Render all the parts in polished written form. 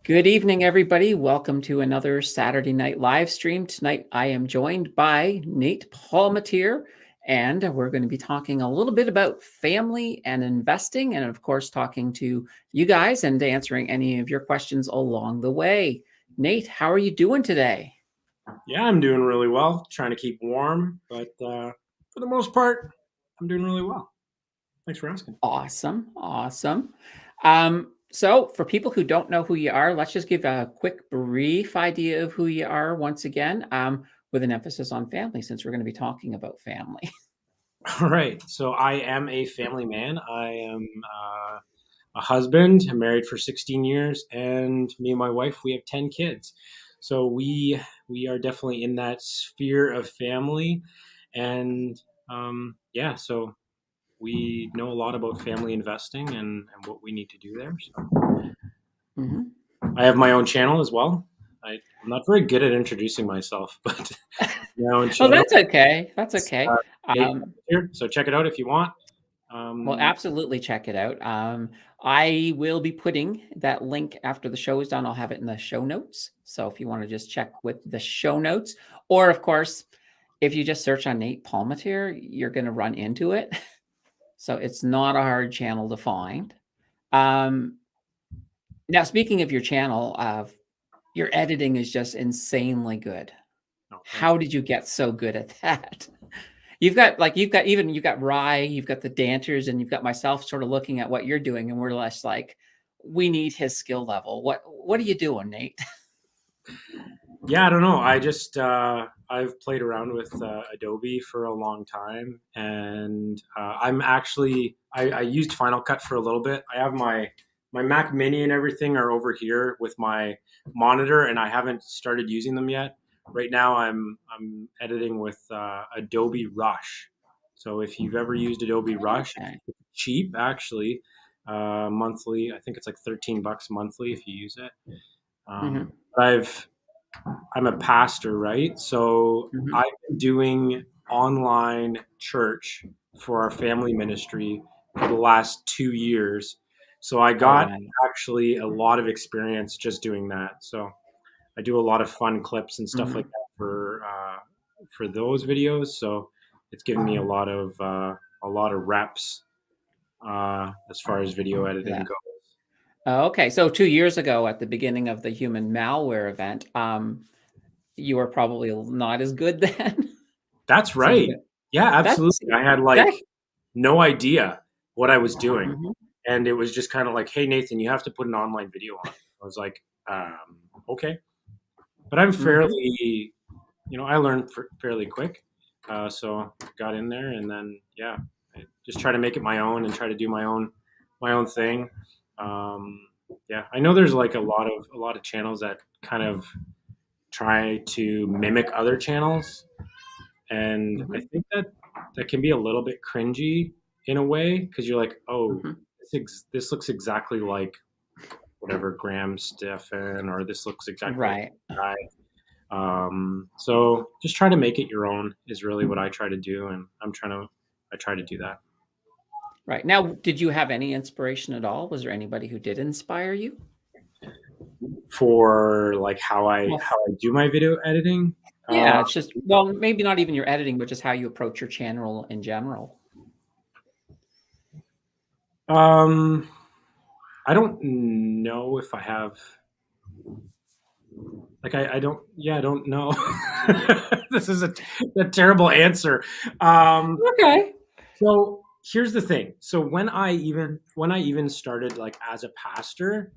Good evening, everybody. Welcome to another Saturday night live stream. Tonight, I am joined by Nate Polmateer, and we're going to be talking a little bit about family and investing, and of course, talking to you guys and answering any of your questions along the way. Nate, how are you doing today? Yeah, I'm doing really well. Trying to keep warm, but for the most part, I'm doing really well. Thanks for asking. Awesome, awesome. So, for people who don't know who you are, let's just give a quick, brief idea of who you are once again, with an emphasis on family, since we're going to be talking about family. All right, so I am a family man. I am a husband. I'm married for 16 years, and me and my wife, we have 10 kids. So we are definitely in that sphere of family, and yeah, so we know a lot about family investing and what we need to do there. So Mhm. I have my own channel as well. I'm not very good at introducing myself, but my own Oh, channel. that's okay. That's It's, okay. Nate Um, here, so check it out if you want. well, Um, absolutely check it out. I will be putting that link after the show is done. I'll have it in the show notes. So if you want to just check with the show notes, or of course, if you just search on Nate Palmatier, you're going to run into it. So it's not a hard channel to find. Um, Now, speaking of your channel, your editing is just insanely good. oh, thank How did you get so good at that? You've got Rye, you've got the dancers, and you've got myself sort of looking at what you're doing, and we're less like, we need his skill level. What are you doing, Nate? you. Yeah, I don't know. I've played around with Adobe for a long time, and I used Final Cut for a little bit. I have my Mac Mini and everything are over here with my monitor, and I haven't started using them yet. Right now, I'm editing with Adobe Rush. So if you've ever used Adobe Rush, Okay. it's cheap actually, monthly. I think it's like $13 monthly if you use it. Hmm. But I'm a pastor, right? So Hmm. I've been doing online church for our family ministry for the last 2 years. So I Oh, got wow. actually a lot of experience just doing that. So I do a lot of fun clips and stuff like Hmm. that for those videos. So it's given me a lot of reps as far as video editing Yeah. goes. Okay. So 2 years ago, at the beginning of the human malware event, you were probably not as good then. That's So you right. got Yeah, that's absolutely. I had that. like no idea what I was doing. Mhm. And it was just kind of like, hey, Nathan, you have to put an online video on. I was like, okay. But I'm Mhm. fairly, I learned fairly quick. So got in there and then, yeah, I just try to make it my own and try to do my own thing. Um, yeah, I know there's like a lot of channels that kind of try to mimic other channels, and I Mhm. think that that can be a little bit cringy in a way because you're like, oh, Mhm. this looks exactly like whatever Graham Stephan, or this looks exactly like Right. this guy. So just try to make it your own is really what I try to do, and I try to do that. Right. Now, did you have any inspiration at all? Was there anybody who did inspire you? For like Well, how I do my video editing. Uh, yeah, it's just, well, maybe not even your editing, but just how you approach your channel in general. um, I don't know if I have. Like I don't, yeah, I don't know. This is a terrible answer. Um, Okay. so here's the thing. So when I even started like as a pastor,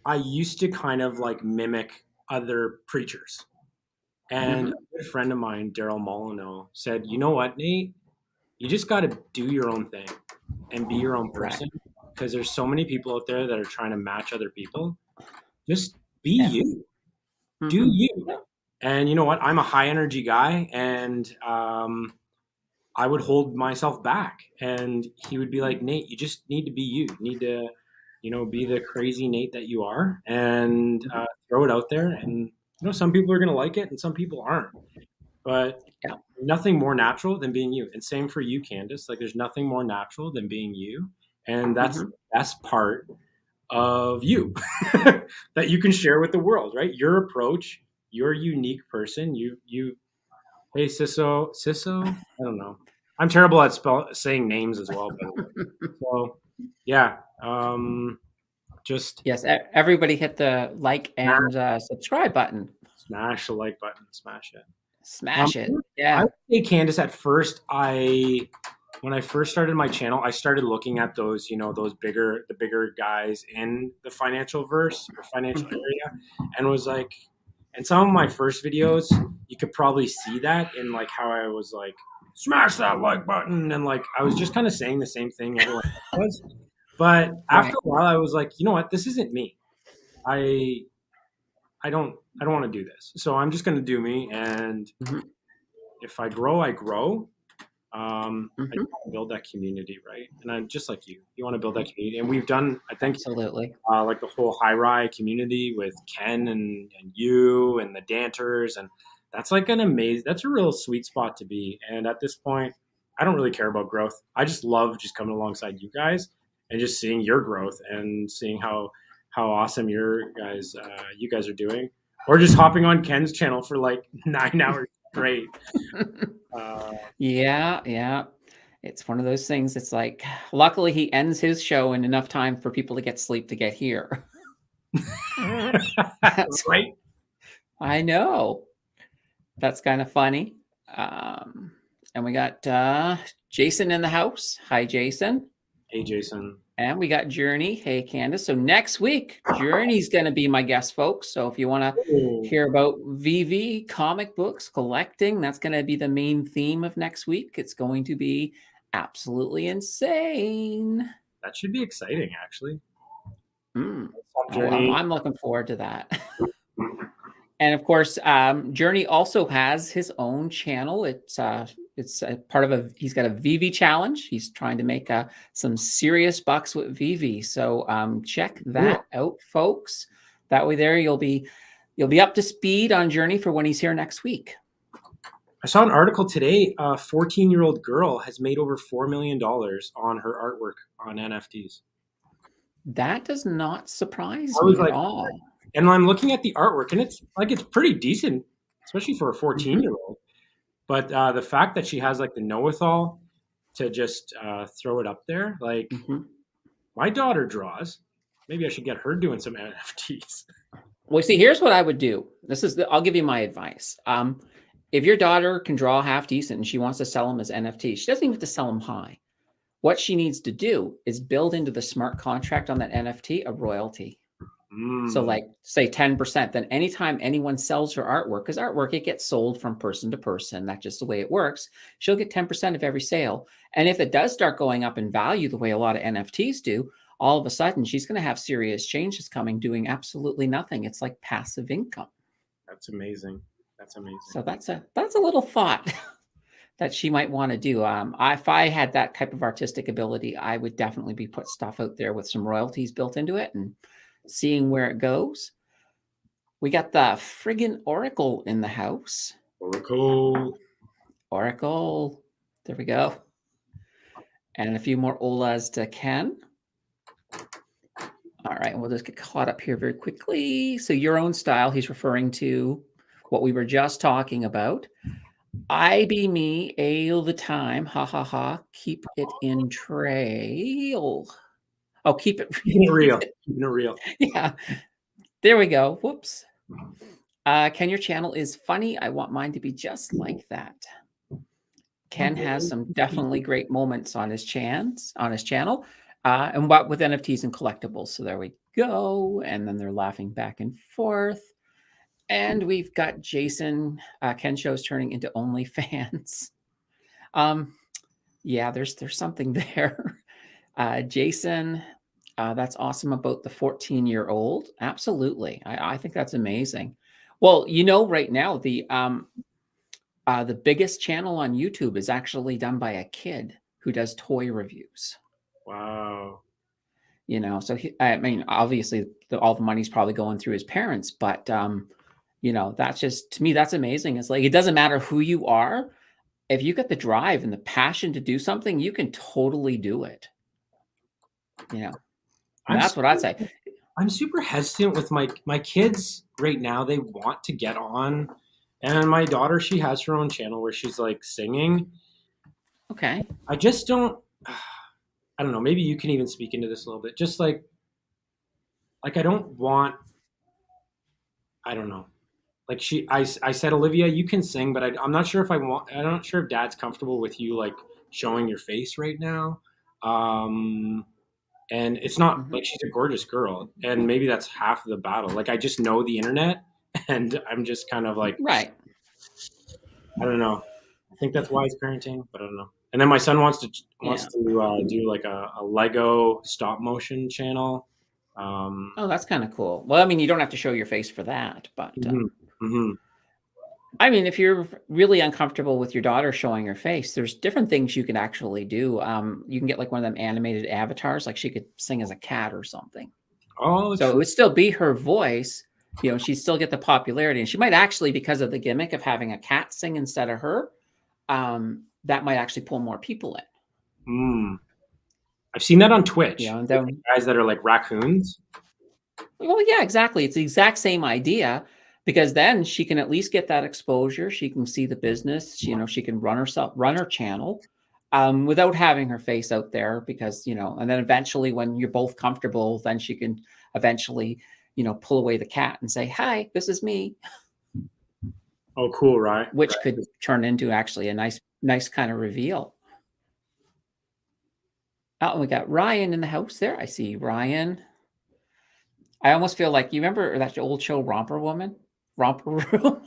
I used to kind of like mimic other preachers. And Mhm. a good friend of mine, Daryl Molyneux, said, "You know what, Nate? You just got to do your own thing and be your own Right. person because there's so many people out there that are trying to match other people. Just be Yeah. you. Do Mhm. you." Yeah. And you know what? I'm a high energy guy, and I would hold myself back. And he would be like, "Nate, you just need to be you. You need to, be the crazy Nate that you are, and Mhm. throw it out there. And some people are gonna like it, and some people aren't. But Yeah. nothing more natural than being you. And same for you, Candace. Like, there's nothing more natural than being you, and that's the Mhm. best part of you that you can share with the world, right? Your approach, your unique person. Hey, Sisso. I don't know. I'm terrible at saying names as well, by the way. So, yeah, just Yes, everybody hit the like and subscribe button. smash the like button, smash it. Smash it. I Yeah. would say, Candace, at first, when I first started my channel, I started looking at those, the bigger guys in the financial verse or financial Mhm. area, and was like, and some of my first videos, you could probably see that in like how I was like, smash that like button, and like I was just kind of saying the same thing everyone else was. But after Right. a while, I was like, you know what, this isn't me. I I don't want to do this. So I'm just going to do me, and Mhm. if I grow, I grow. I Mhm. want to build that community, right? And I'm just like you want to build that community, and we've done, I think, Absolutely. like the whole high rye community with Ken and you and the Danters, and that's like that's a real sweet spot to be. And at this point, I don't really care about growth. I just love just coming alongside you guys and just seeing your growth and seeing how awesome you guys are doing, or just hopping on Ken's channel for like 9 hours straight. Uh, Yeah, yeah. It's one of those things. It's like, luckily he ends his show in enough time for people to get sleep to get here. That's, right? I know. That's kind of funny. Um, and we got Jason in the house. Hi, Jason. Hey, Jason. And we got Journey. Hey, Candace. So next week, Journey's going to be my guest, folks. So if you want to Oh, hear about VV, comic books, collecting, that's going to be the main theme of next week. It's going to be absolutely insane. that should be exciting, actually. Mm. What's up, Oh, I'm, Journey? I'm looking forward to that. And of course, Journey also has his own channel. It's a part of he's got a VV challenge. He's trying to make some serious bucks with VV. So check Cool. that out, folks. That way, there you'll be up to speed on Journey for when he's here next week. I saw an article today. A 14-year-old girl has made over $4 million on her artwork on NFTs. That does not surprise I was me at like, all. and I'm looking at the artwork, and it's pretty decent, especially for a Mhm, 14-year-old. But the fact that she has like the know-it-all to just throw it up there, like mhm. my daughter draws. Maybe I should get her doing some NFTs. Well, see, here's what I would do. I'll give you my advice. If your daughter can draw half decent and she wants to sell them as NFTs, she doesn't even have to sell them high. What she needs to do is build into the smart contract on that NFT a royalty. So, Mm, like, say 10%, then anytime anyone sells her artwork, because artwork, it gets sold from person to person. That's just the way it works. She'll get 10% of every sale. And if it does start going up in value the way a lot of NFTs do, all of a sudden she's going to have serious changes coming doing absolutely nothing. It's like passive income. that's amazing. That's amazing. So that's a little thought that she might want to do. If I had that type of artistic ability, I would definitely be put stuff out there with some royalties built into it and seeing where it goes. We got the friggin' Oracle in the house. Oracle. Oracle. There we go. And a few more Olas to Ken. All right, we'll just get caught up here very quickly. So your own style, he's referring to what we were just talking about. I be me all the time. Ha ha ha. Keep it in trail. Oh, keep it. Keeping it Keep real. it. Keeping it real. Yeah. There we go. Whoops. Ken, your channel is funny. I want mine to be just like that. Ken has some definitely great moments on his channel, and what with NFTs and collectibles. So there we go. And then they're laughing back and forth. And we've got Jason. Ken show's turning into OnlyFans. Um, yeah, there's something there. Jason, that's awesome about the 14-year-old. Absolutely, I think that's amazing. Well, right now the biggest channel on YouTube is actually done by a kid who does toy reviews. Wow. So I mean, obviously, all the money's probably going through his parents, but that's just to me that's amazing. It's like it doesn't matter who you are, if you get the drive and the passion to do something, you can totally do it. You know, I'm That's what I'd say. I'm super hesitant with my kids right now. They want to get on, and my daughter, she has her own channel where she's like singing. Okay. I just don't. I don't know. Maybe you can even speak into this a little bit. Just like I don't want. I don't know. Like I said, Olivia, you can sing, but I'm not sure if I want. I'm not sure if Dad's comfortable with you like showing your face right now. Um, and it's not Hmm. like she's a gorgeous girl, and maybe that's half of the battle. Like I just know the internet, and I'm just kind of like Right. I don't know. I think that's wise parenting, but I don't know. And then my son wants Yeah. to do like a Lego stop motion channel. Um, Oh, that's kind of cool. Well, I mean, you don't have to show your face for that, but mhm, mhm. I mean, if you're really uncomfortable with your daughter showing her face, there's different things you can actually do. You can get like one of them animated avatars, like she could sing as a cat or something. Oh, So it true. would still be her voice. She'd still get the popularity, and she might actually, because of the gimmick of having a cat sing instead of her, that might actually pull more people in. Mm. I've seen that on Twitch. And With then, guys that are like raccoons. well, yeah, exactly. It's the exact same idea because then she can at least get that exposure. She can see the business. She can run her channel without having her face out there because, and then eventually when you're both comfortable, then she can eventually, pull away the cat and say, "Hi, this is me," Oh, cool, right? which could turn into actually a nice kind of reveal. Oh, and we got Ryan in the house there. I see Ryan. I almost feel like you remember that old show Romper Woman, Romper Room.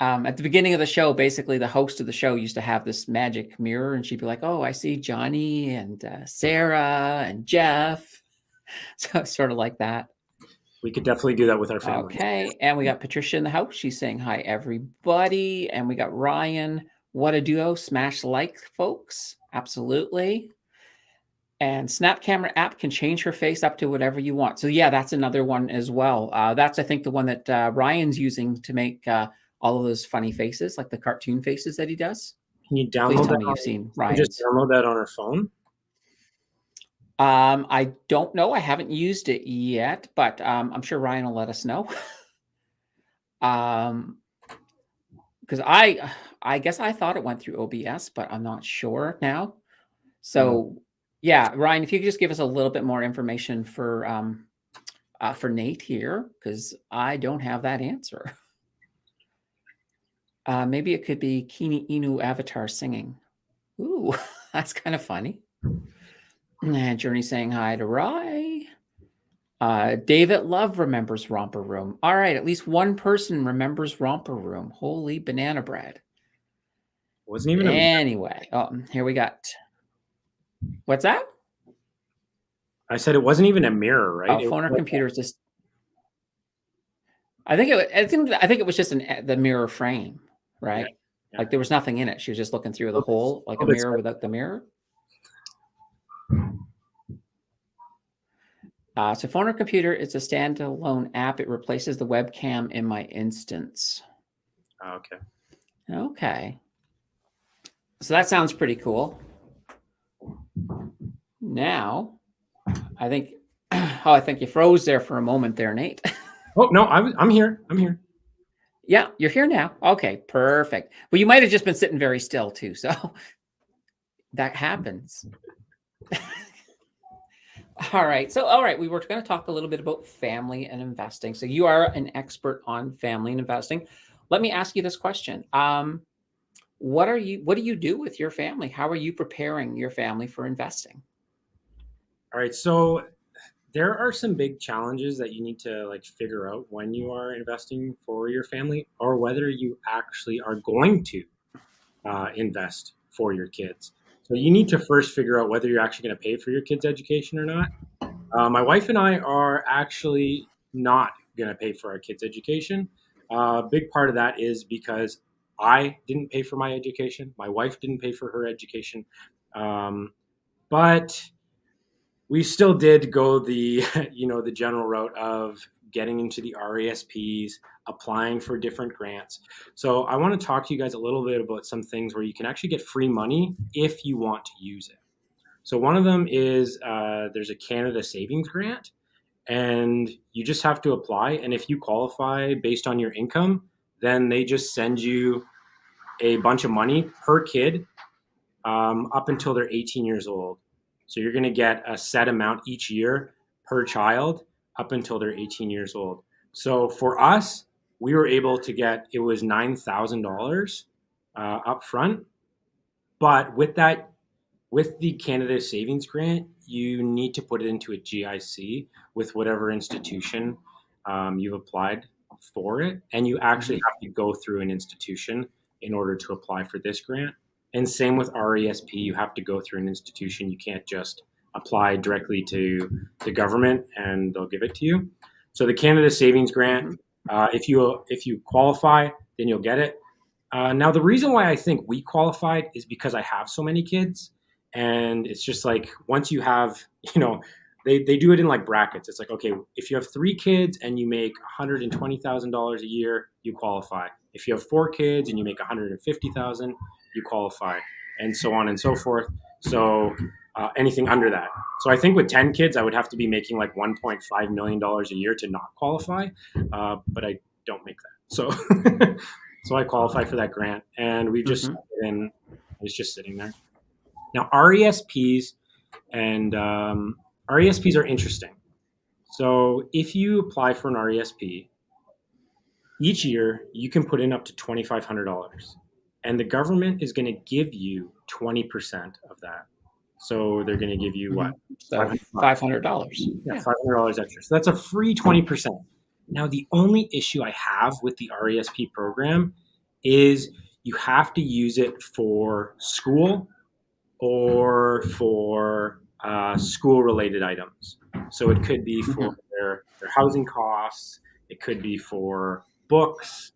At the beginning of the show, basically the host of the show used to have this magic mirror, and she'd be like, "Oh, I see Johnny and Sarah and Jeff." So sort of like that. We could definitely do that with our families. Okay, and we got Patricia in the house. She's saying hi, everybody, and we got Ryan. What a duo! Smash like, folks. Absolutely. And Snap Camera app can change her face up to whatever you want. So yeah, that's another one as well. That's I think the one that Ryan's using to make all of those funny faces, like the cartoon faces that he does. Can you Please download tell that? me you've seen You just Ryan's. download that on our phone. I don't know. I haven't used it yet, but I'm sure Ryan will let us know. um, because I guess I thought it went through OBS, but I'm not sure now. Mm. So yeah, Ryan, if you could just give us a little bit more information for Nate here, because I don't have that answer. Maybe it could be Kini Inu Avatar singing. Ooh, that's kind of funny. And Journey saying hi to Rye. David Love remembers Romper Room. All right, at least one person remembers Romper Room. Holy banana bread. Wasn't even a. Anyway, here we got. What's that? I said it wasn't even a mirror, right? Oh, It was phone or like computer is just. I think it was just the mirror frame, yeah, right? yeah. Like there was nothing in it. She was just looking through A the hole, like a little bit mirror without the mirror. So phone or computer, it's a standalone app. It replaces the webcam in my instance. okay. Okay. So that sounds pretty cool. Now, I think, I think you froze there for a moment there, Nate. Oh no, I'm here. I'm here. Yeah, you're here now. Okay, perfect. Well, you might have just been sitting very still too. So that happens. All right. So, all right, we were going to talk a little bit about family and investing. So, you are an expert on family and investing. Let me ask you this question. What do you do with your family? How are you preparing your family for investing? All right. So there are some big challenges that you need to like figure out when you are investing for your family, or whether you actually are going to invest for your kids. So you need to first figure out whether you're actually going to pay for your kids' education or not. My wife and I are actually not going to pay for our kids' education. A big part of that is because I didn't pay for my education. My wife didn't pay for her education. But we still did go the the general route of getting into the RESPs, applying for different grants. So I want to talk to you guys a little bit about some things where you can actually get free money if you want to use it. So one of them is there's a Canada Savings Grant, and you just have to apply. And if you qualify based on your income, then they just send you a bunch of money per kid up until they're 18 years old. So you're going to get a set amount each year per child up until they're 18 years old. So for us, we were able to get, it was $9,000 up front. But with that, with the Canada Savings Grant, you need to put it into a GIC with whatever institution you've applied for it. And you actually have to go through an institution in order to apply for this grant. And same with RESP, you have to go through an institution. You can't just apply directly to the government and they'll give it to you. So the Canada Savings Grant, if you qualify, then you'll get it. Now, the reason why I think we qualified is because I have so many kids. And it's just like, once you have, they do it in like brackets. It's like, okay, if you have 3 kids and you make $120,000 a year, you qualify. If you have 4 kids and you make $150,000, you qualify, and so on and so forth. So anything under that. So I think with 10 kids, I would have to be making like $1.5 million a year to not qualify, but I don't make that. So so I qualify for that grant, and we just and it's just sitting there. Now RESPs and RESPs are interesting. So if you apply for an RESP, each year you can put in up to $2,500, and the government is going to give you 20% of that. So they're going to give you what? So $500. Yeah, $500 extra. So that's a free 20%. Now, the only issue I have with the RESP program is you have to use it for school or for school-related items. So it could be for their housing costs. It could be for books.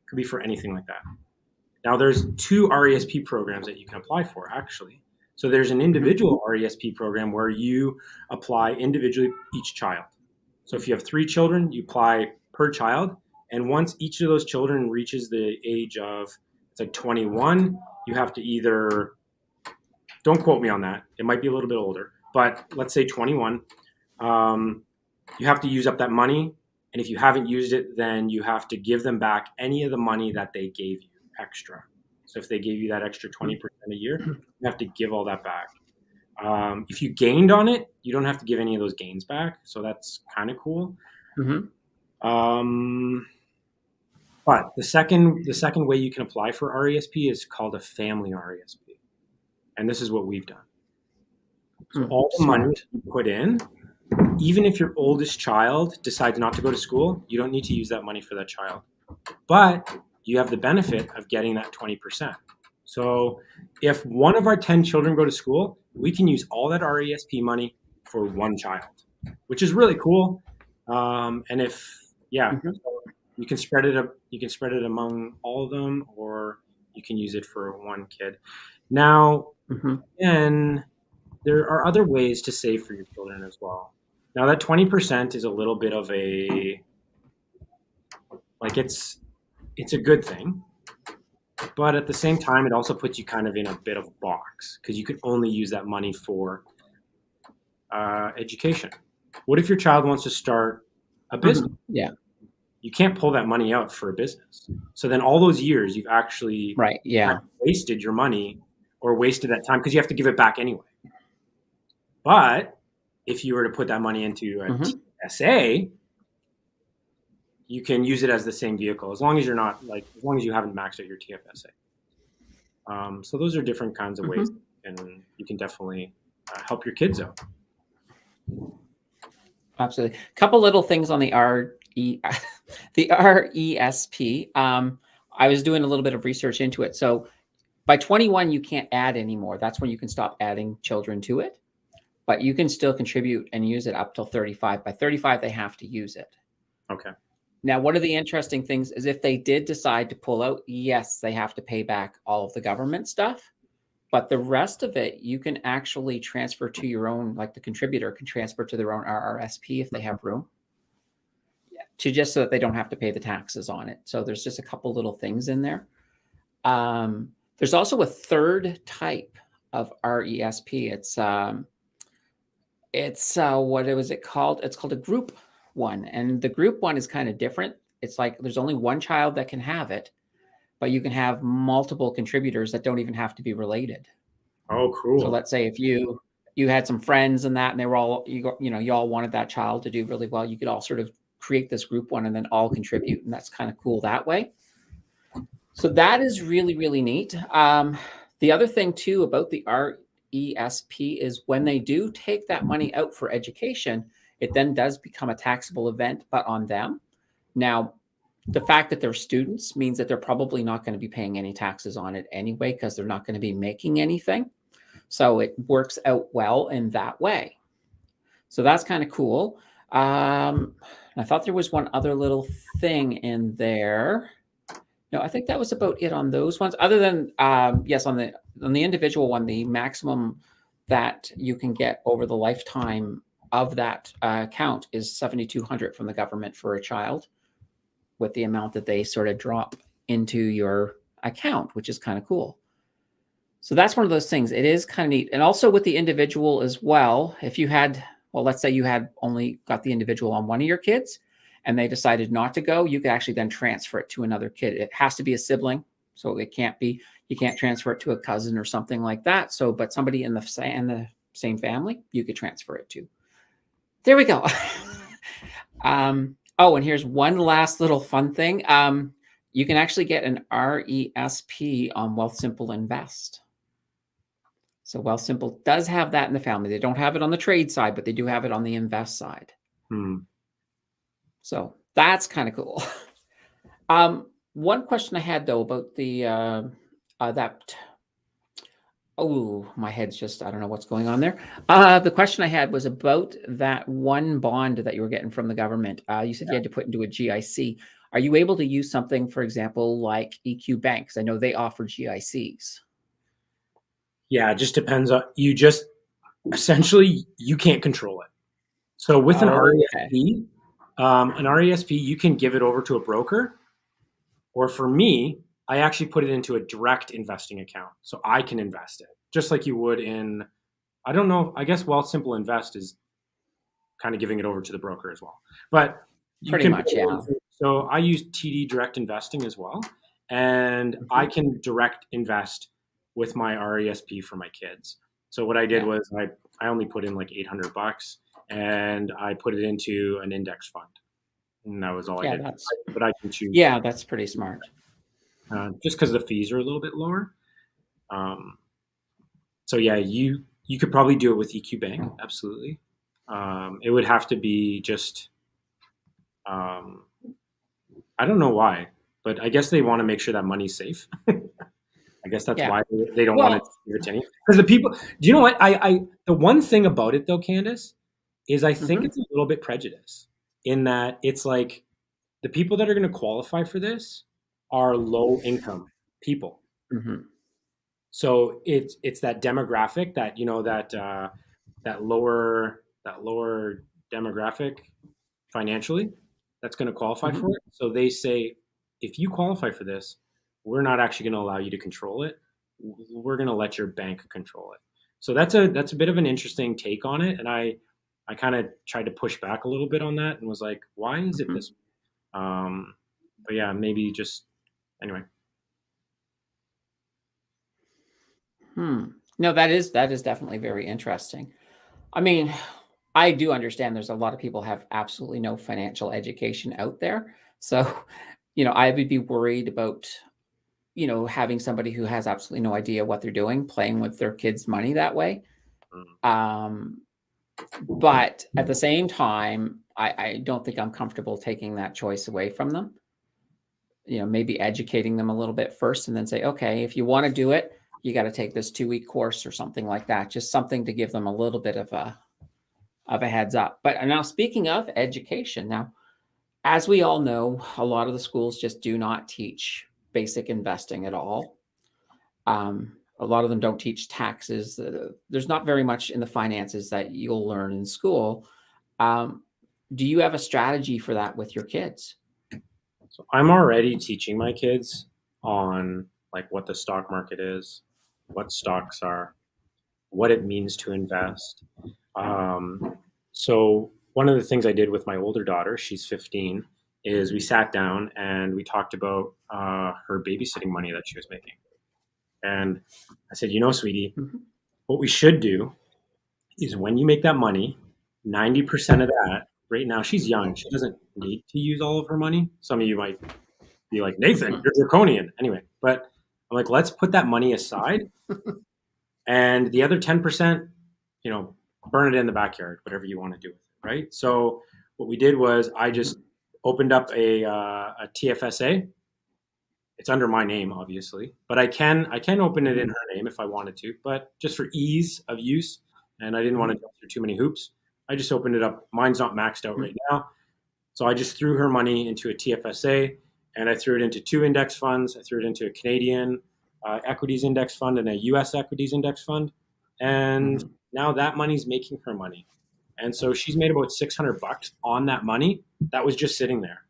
It could be for anything like that. Now, there's 2 RESP programs that you can apply for, actually. So there's an individual RESP program where you apply individually each child. So if you have 3 children, you apply per child. And once each of those children reaches the age of, it's like 21, you have to either, don't quote me on that, it might be a little bit older, but let's say 21, you have to use up that money. And if you haven't used it, then you have to give them back any of the money that they gave you extra. So if they gave you that extra 20% a year, you have to give all that back. If you gained on it, you don't have to give any of those gains back. So that's kind of cool. But the second way you can apply for RESP is called a family RESP. And this is what we've done. So all the money you put in, even if your oldest child decides not to go to school, you don't need to use that money for that child. But you have the benefit of getting that 20%. So if one of our 10 children go to school, we can use all that RESP money for one child, which is really cool. And if, so you can spread it up, you can spread it among all of them, or you can use it for one kid. Now, and there are other ways to save for your children as well. Now that 20% is a little bit of a, like it's a good thing, but at the same time, it also puts you kind of in a bit of a box because you could only use that money for education. What if your child wants to start a business? Yeah. You can't pull that money out for a business. So then all those years you've actually wasted your money or wasted that time because you have to give it back anyway. But if you were to put that money into a TSA, you can use it as the same vehicle as long as you're not as long as you haven't maxed out your TFSA. So those are different kinds of ways, and you can definitely help your kids out. Absolutely. A couple little things on the RESP. I was doing a little bit of research into it. So by 21, you can't add anymore. That's when you can stop adding children to it. But you can still contribute and use it up till 35. By 35, they have to use it. Okay. Now, one of the interesting things is if they did decide to pull out, yes, they have to pay back all of the government stuff. But the rest of it, you can actually transfer to your own, like the contributor can transfer to their own RRSP if they have room, to just so that they don't have to pay the taxes on it. So there's just a couple little things in there. There's also a third type of RESP. It's what was it called? It's called a group one, and the group one is kind of different. It's like there's only one child that can have it, but you can have multiple contributors that don't even have to be related. Oh, So cool. let's say if you had some friends and that, and they were all you all wanted that child to do really well, you could all sort of create this group one and then all contribute, and that's kind of cool that way. So that is really really neat. The other thing too about the RESP is when they do take that money out for education, it then does become a taxable event, but on them. Now, the fact that they're students means that they're probably not going to be paying any taxes on it anyway because they're not going to be making anything. So it works out well in that way. So that's kind of cool. I thought there was one other little thing in there. No, I think that was about it on those ones. Other than yes, on the individual one, the maximum that you can get over the lifetime of that account is $7,200 from the government for a child, with the amount that they sort of drop into your account, which is kind of cool. So that's one of those things. It is kind of neat. And also with the individual as well, if you had, well, let's say you had only got the individual on one of your kids and they decided not to go, you could actually then transfer it to another kid. It has to be a sibling. So it can't be, you can't transfer it to a cousin or something like that. So, but somebody in the same family, you could transfer it to. There we go. Oh, and here's one last little fun thing. You can actually get an RESP on Wealthsimple Invest. So Wealthsimple does have that in the family. They don't have it on the trade side, but they do have it on the invest side. So that's kind of cool. One question I had though about the that. Oh, my head's just, I don't know what's going on there. The question I had was about that one bond that you were getting from the government. You said you had to put into a GIC. Are you able to use something, for example, like EQ Bank? Because I know they offer GICs. Yeah, it just depends on you. Just essentially, you can't control it. So with Okay. An RESP, you can give it over to a broker, or for me, I actually put it into a direct investing account, so I can invest it just like you would in. I don't know. I guess Wealthsimple Invest is kind of giving it over to the broker as well, but you Pretty can. much, yeah. So I use TD Direct Investing as well, and I Mhm. can direct invest with my RESP for my kids. So what I did Yeah. was I only put in like $800 and I put it into an index fund, and that was all I Yeah, did. that's But I can choose yeah, that's pretty smart. just because the fees are a little bit lower. Um, so yeah, you could probably do it with EQ Bank, absolutely. It would have to be just um, I don't know why, but I guess they want to make sure that money's safe. I guess that's Yeah. why they don't want to Well, give it to any. Because the people, do you know what? The one thing about it though, Candace, is I think mhm, it's a little bit prejudice in that it's like the people that are going to qualify for this are low income people. mhm, So it's that demographic that that lower demographic financially that's going to qualify mhm, for it. So they say, if you qualify for this, we're not actually going to allow you to control it. We're going to let your bank control it. So that's a bit of an interesting take on it, and I kind of tried to push back a little bit on that and was like, why is it mhm. this? Um, but yeah, maybe just anyway. Hmm. No, that is definitely very interesting. I mean, I do understand there's a lot of people have absolutely no financial education out there. So, I would be worried about, having somebody who has absolutely no idea what they're doing, playing with their kids' money that way. Mm. Um, but at the same time, I don't think I'm comfortable taking that choice away from them. Maybe educating them a little bit first and then say, okay, if you want to do it, you got to take this 2-week course or something like that. Just something to give them a little bit of a heads up. But now speaking of education, now, as we all know, a lot of the schools just do not teach basic investing at all. A lot of them don't teach taxes. There's not very much in the finances that you'll learn in school. Um, do you have a strategy for that with your kids? So I'm already teaching my kids on like what the stock market is, what stocks are. what it means to invest. So one of the things I did with my older daughter, she's 15, is we sat down and we talked about her babysitting money that she was making. And I said, sweetie, Mhm. what we should do is when you make that money, 90% of that, right now, she's young. She doesn't need to use all of her money. Some of you might be like, Nathan, Mhm. you're draconian. Anyway, but I'm like, let's put that money aside. And the other 10%, burn it in the backyard, whatever you want to do with it, right? So what we did was I just Mhm. opened up a TFSA. It's under my name, obviously, but I can open it in Mhm. her name if I wanted to. But just for ease of use, and I didn't want to Mhm. jump through too many hoops, I just opened it up. Mine's not maxed out right Mhm. now, so I just threw her money into a TFSA, and I threw it into two index funds. I threw it into a Canadian equities index fund and a U.S. equities index fund, and Mhm. now that money's making her money. And so she's made about $600 on that money that was just sitting there.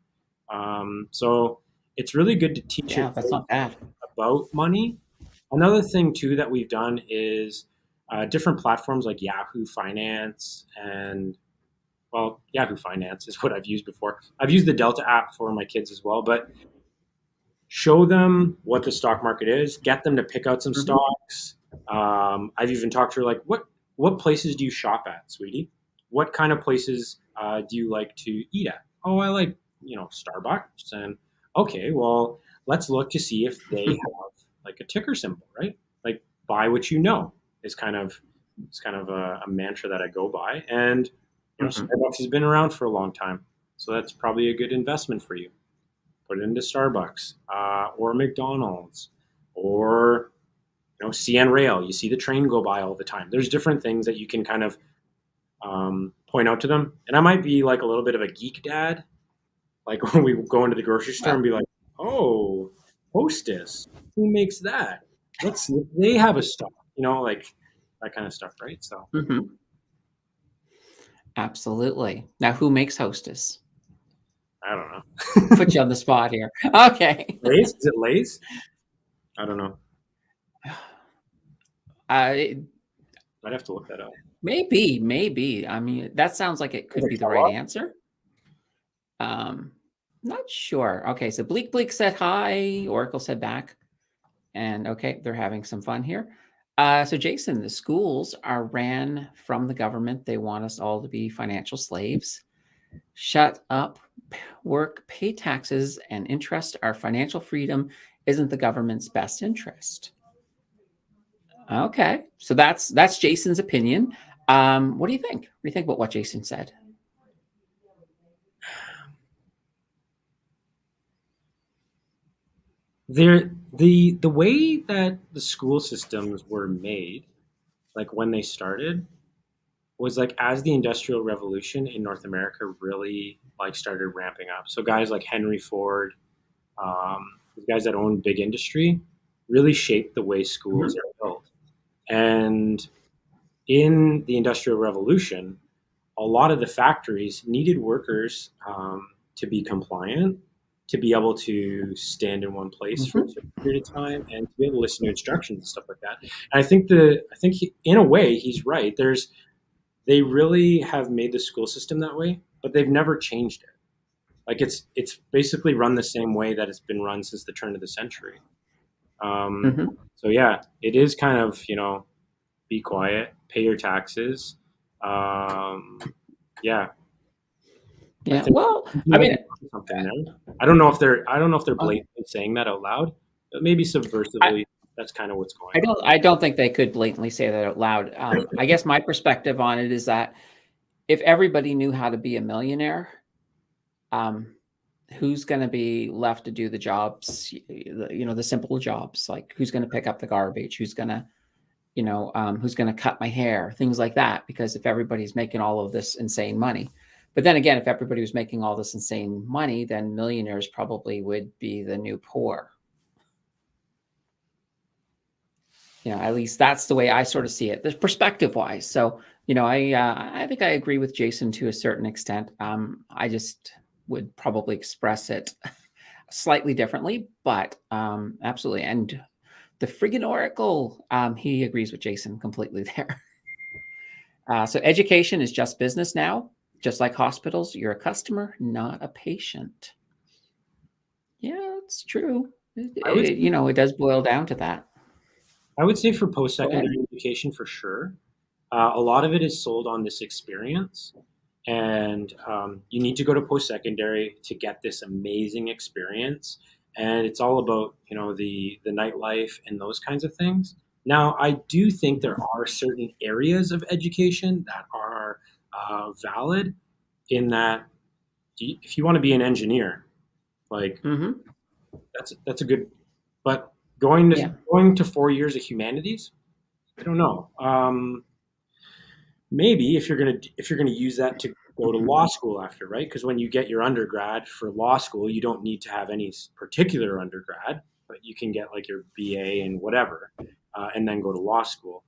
So it's really good to teach her Yeah, that's not bad. about money. Another thing too that we've done is different platforms like Yahoo Finance and Yahoo Finance is what I've used before. I've used the Delta app for my kids as well, but show them what the stock market is, get them to pick out some Mhm. stocks. I've even talked to her like, what places do you shop at, sweetie? What kind of places do you like to eat at? Oh, I like Starbucks. And okay, well, let's look to see if they have like a ticker symbol, right? Like buy what you know is kind of a mantra that I go by. And Mhm. Starbucks has been around for a long time, so that's probably a good investment for you. Put it into Starbucks or McDonald's or CN Rail. You see the train go by all the time. There's different things that you can kind of point out to them. And I might be like a little bit of a geek dad, like when we go into the grocery store and Well, be like, "Oh, Hostess, who makes that? Let's see if they have a stock." Like that kind of stuff, right? So mhm. Absolutely. Now, who makes Hostess? I don't know. Put you on the spot here. Okay. Lay's? Is it Lay's? I don't know. Uh, I'd have to look that up. maybe. I mean, that sounds like it Is could it be the right Kellogg? answer. Um, not sure. Okay, so Bleak said hi. Oracle said back. And okay, they're having some fun here. So Jason, the schools are ran from the government. They want us all to be financial slaves. Shut up, work, pay taxes and interest. Our financial freedom isn't the government's best interest. Okay, so that's Jason's opinion. What do you think? What do you think about what Jason said? The way that the school systems were made, like when they started, was like as the Industrial Revolution in North America really like started ramping up. So guys like Henry Ford, these guys that own big industry, really shaped the way schools Mhm. are built. And in the Industrial Revolution, a lot of the factories needed workers to be compliant, to be able to stand in one place for a Mhm. certain period of time, and to be able to listen to instructions and stuff like that. And I think in a way he's right. They really have made the school system that way, but they've never changed it. Like it's basically run the same way that it's been run since the turn of the century. Um, Mhm. so yeah, it is kind of be quiet, pay your taxes. Um, yeah, I Yeah. think Well, you I might mean, be onto something there. I don't know if they're uh, blatantly saying that out loud, but maybe I, subversively, that's kind of what's going I on. don't. I don't think they could blatantly say that out loud. I guess my perspective on it is that if everybody knew how to be a millionaire, um, who's going to be left to do the jobs? The simple jobs, like who's going to pick up the garbage? Who's going to cut my hair? Things like that. Because if everybody's making all of this insane money, but then again, if everybody was making all this insane money, then millionaires probably would be the new poor. At least that's the way I sort of see it, the perspective wise. So, I think I agree with Jason to a certain extent. I just would probably express it slightly differently, but absolutely. And the friggin' Oracle. He agrees with Jason completely there. So education is just business now. Just like hospitals, you're a customer, not a patient. Yeah, it's true. I would It does boil down to that. I would say for post Go ahead. secondary education for sure. A lot of it is sold on this experience, and you need to go to post secondary to get this amazing experience. And it's all about the nightlife and those kinds of things. Now, I do think there are certain areas of education that are valid. In that, if you want to be an engineer, like Mm-hmm. that's a good. But going to Yeah. going to 4 years of humanities, I don't know. Maybe if you're gonna use that to go to law school after, right? Because when you get your undergrad for law school, you don't need to have any particular undergrad, but you can get like your BA and whatever, and then go to law school.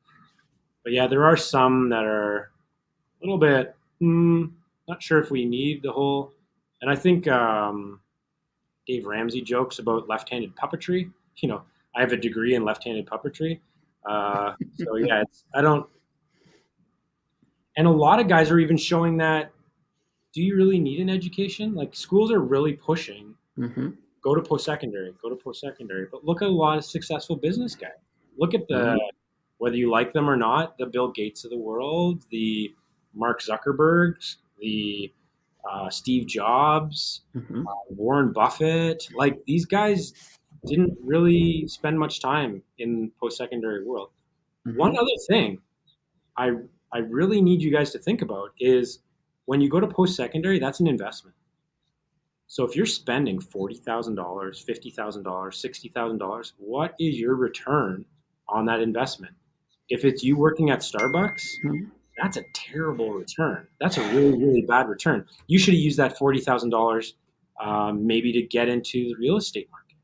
But yeah, there are some that are a little bit not sure if we need the whole. And I think Dave Ramsey jokes about left-handed puppetry. I have a degree in left-handed puppetry, so yeah, I don't. And a lot of guys are even showing that, do you really need an education? Like schools are really pushing, Mm-hmm. go to post secondary, go to post secondary. But look at a lot of successful business guys. Look at Mm-hmm. whether you like them or not, the Bill Gates of the world, the Mark Zuckerbergs, the Steve Jobs, Mm-hmm. Warren Buffett. Like these guys didn't really spend much time in post secondary world. One Mm-hmm. other thing I I really need you guys to think about is when you go to post secondary, that's an investment. So if you're spending $40,000, $50,000, $60,000, what is your return on that investment? If it's you working at Starbucks, Mm-hmm. that's a terrible return. That's a really, really bad return. You should have used that $40,000 maybe to get into the real estate market,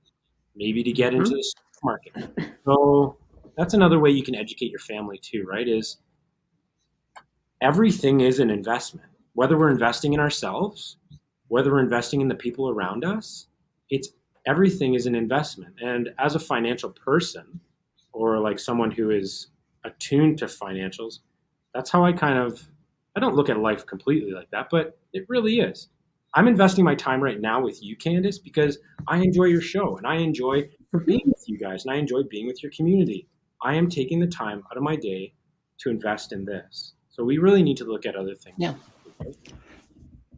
maybe to get into Mm-hmm. the stock market. So that's another way you can educate your family too, right? Is everything is an investment. Whether we're investing in ourselves, whether we're investing in the people around us, it's everything is an investment. And as a financial person, or like someone who is attuned to financials, that's how I don't look at life completely like that, but it really is. I'm investing my time right now with you, Candace, because I enjoy your show and I enjoy being with you guys and I enjoy being with your community. I am taking the time out of my day to invest in this. So we really need to look at other things. Yeah.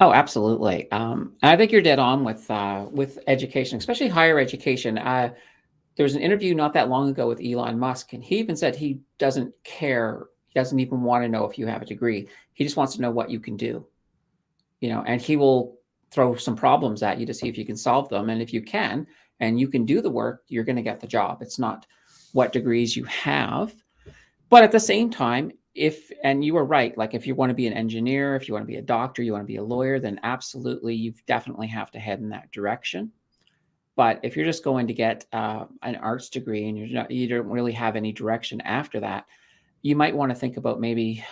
Oh, absolutely. I think you're dead on with education, especially higher education. There was an interview not that long ago with Elon Musk, and he even said he doesn't care. He doesn't even want to know if you have a degree. He just wants to know what you can do. And he will throw some problems at you to see if you can solve them. And if you can, and you can do the work, you're going to get the job. It's not what degrees you have. But at the same time, and you were right, like if you want to be an engineer, if you want to be a doctor, you want to be a lawyer, then absolutely, you definitely have to head in that direction. But if you're just going to get an arts degree and you don't really have any direction after that, you might want to think about maybe,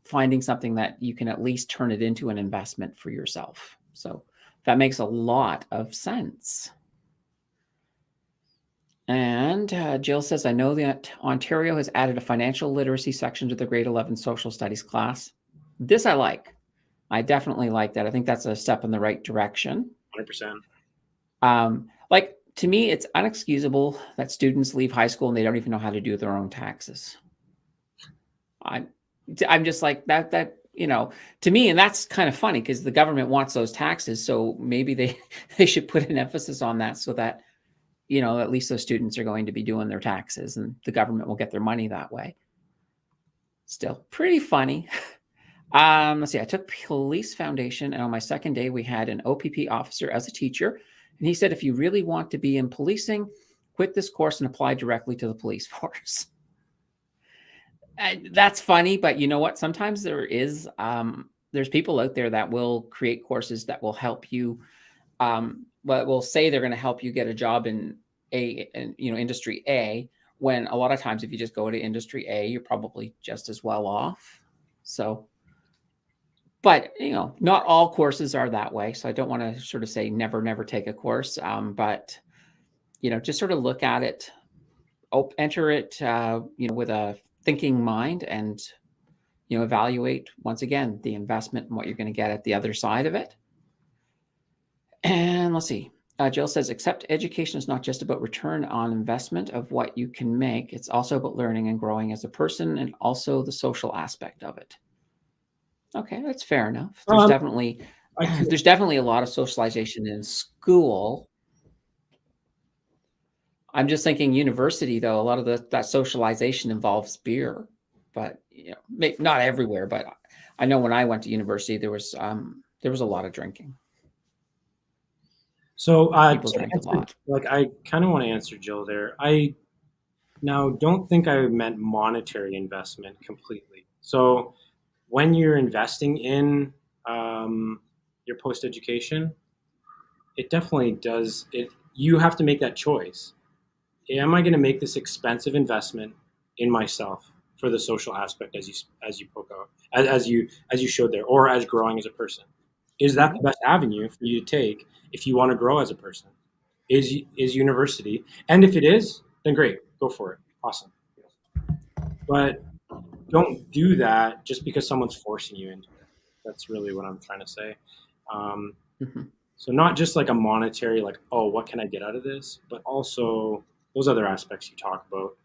finding something that you can at least turn it into an investment for yourself. So that makes a lot of sense. And Jill says, I know that Ontario has added a financial literacy section to the grade 11 social studies class. This I like. I definitely like that. I think that's a step in the right direction. 100%. Like to me, it's unexcusable that students leave high school and they don't even know how to do their own taxes. I'm just like to me, and that's kind of funny because the government wants those taxes. So maybe they should put an emphasis on that so that, at least those students are going to be doing their taxes and the government will get their money that way. Still pretty funny. Let's see. I took police foundation, and on my second day, we had an OPP officer as a teacher. And he said, if you really want to be in policing, quit this course and apply directly to the police force. That's funny, but you know what? Sometimes there's people out there that will create courses that will help you, but will say they're going to help you get a job in industry A, when a lot of times if you just go to industry A, you're probably just as well off. So, but not all courses are that way. So I don't want to sort of say never take a course. But just sort of look at it enter it, with a thinking mind, and evaluate once again the investment and what you're going to get at the other side of it. And let's see. Jill says, except education is not just about return on investment of what you can make. It's also about learning and growing as a person, and also the social aspect of it. Okay, that's fair enough. There's definitely a lot of socialization in school. I'm just thinking university, though, a lot of that socialization involves beer, but not everywhere. But I know when I went to university, there was a lot of drinking. So People drank a lot. like I kind of want to answer Jill there. I now don't think I meant monetary investment completely. So when you're investing in your post education, it definitely does it. You have to make that choice. Am I going to make this expensive investment in myself for the social aspect, as you poke out, as you showed there, or as growing as a person? Is that the best avenue for you to take if you want to grow as a person? Is university? And if it is, then great, go for it. Awesome. But don't do that just because someone's forcing you into it. That's really what I'm trying to say. So not just like a monetary, like, oh, what can I get out of this? But also those other aspects you talk about.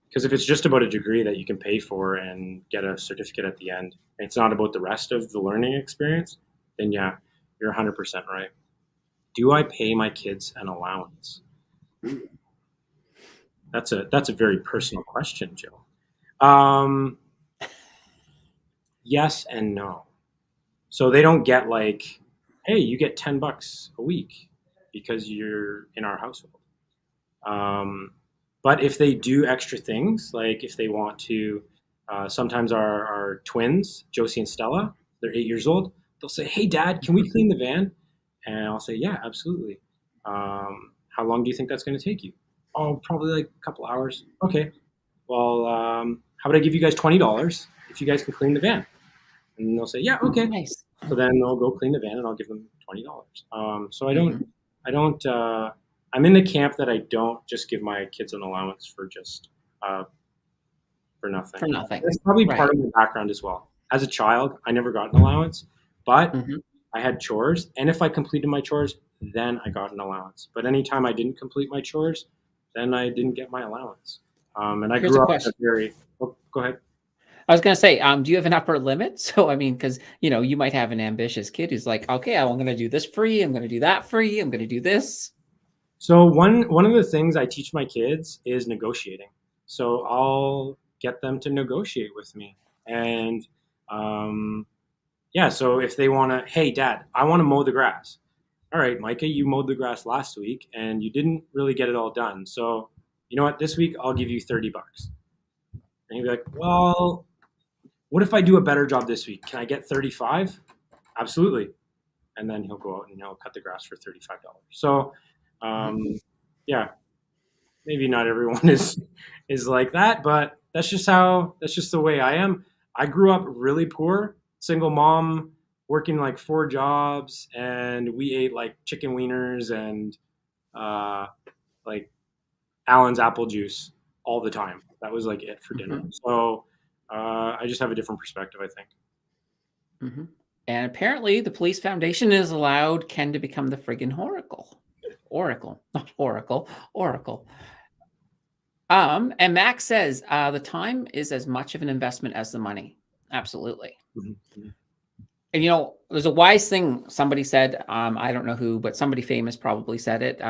Because if it's just about a degree that you can pay for and get a certificate at the end, and it's not about the rest of the learning experience, then yeah, you're 100% right. Do I pay my kids an allowance? That's a very personal question, Jill. Yes and no. So they don't get like, hey, you get $10 a week because you're in our household. But if they do extra things, like if they want to, sometimes our twins, Josie and Stella, they're 8 years old. They'll say, "Hey, Dad, can we clean the van?" And I'll say, "Yeah, absolutely." How long do you think that's going to take you? Oh, probably like a couple hours. Okay. Well, how about I give you guys $20 if you guys can clean the van? And they'll say, "Yeah, okay." Nice. So then they'll go clean the van, and I'll give them $20. So I don't. I'm in the camp that I don't just give my kids an allowance for just for nothing. For nothing. That's probably part of my background as well. As a child, I never got an allowance, but I had chores, and if I completed my chores, then I got an allowance. But anytime I didn't complete my chores, then I didn't get my allowance. And I grew up in a very. Oh, go ahead. I was going to say, do you have an upper limit? So, I mean, because, you might have an ambitious kid who's like, okay, I'm going to do this for you. I'm going to do that for you. I'm going to do this. So one of the things I teach my kids is negotiating. So I'll get them to negotiate with me. And so if they want to, hey, Dad, I want to mow the grass. All right, Micah, you mowed the grass last week and you didn't really get it all done. So you know what? This week I'll give you $30. And he'll be like, well, what if I do a better job this week? Can I get 35? Absolutely. And then he'll go out and he'll cut the grass for $35. So, maybe not everyone is like that, but that's just the way I am. I grew up really poor, single mom, working like 4 jobs, and we ate like chicken wieners and like Allen's apple juice all the time. That was like it for dinner. So I just have a different perspective, I think. And apparently the police foundation has allowed Ken to become the friggin' Oracle, not Oracle. And Max says, the time is as much of an investment as the money. Absolutely. And there's a wise thing somebody said, I don't know who, but somebody famous probably said it.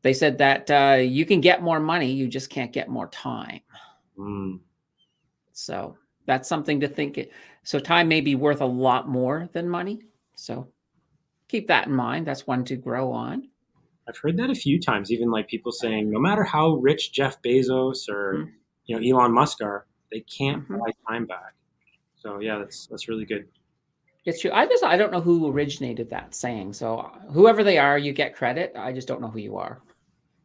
They said that you can get more money, you just can't get more time. So that's something to think. So time may be worth a lot more than money. So keep that in mind. That's one to grow on. I've heard that a few times, even like people saying, no matter how rich Jeff Bezos or Elon Musk are, they can't buy time back. So yeah, that's really good. It's true. I don't know who originated that saying. So whoever they are, you get credit. I just don't know who you are.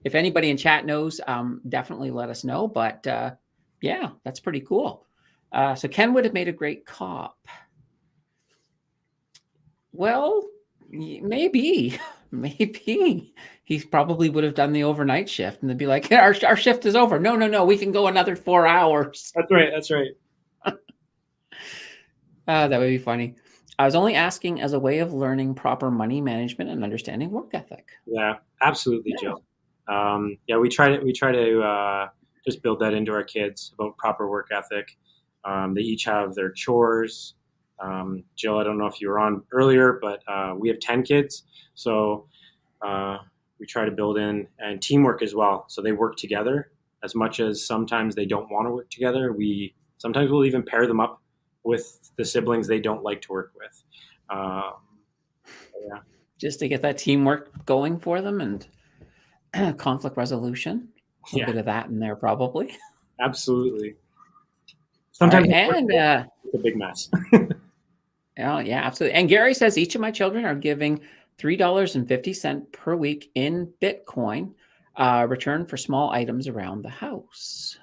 If anybody in chat knows, definitely let us know. But yeah, that's pretty cool. So Ken would have made a great cop. Well, maybe. Maybe he probably would have done the overnight shift, and they'd be like, our shift is over. No, no, no, we can go another 4 hours. That's right. That's right. That would be funny. I was only asking as a way of learning proper money management and understanding work ethic. Yeah, absolutely, Yeah. Jill. Yeah, we try to just build that into our kids about proper work ethic. They each have their chores. Jill, I don't know if you were on earlier, but we have 10 kids, so uh, we try to build in and teamwork as well. So they work together as much as sometimes they don't want to work together. We sometimes we'll even pair them up with the siblings they don't like to work with. Um, yeah, Just to get that teamwork going for them and conflict resolution. A little yeah, bit of that in there, probably. absolutely. All Sometimes right. And it's a big mess. oh, yeah, absolutely. And Gary says each of my children are giving $3.50 per week in Bitcoin, return for small items around the house.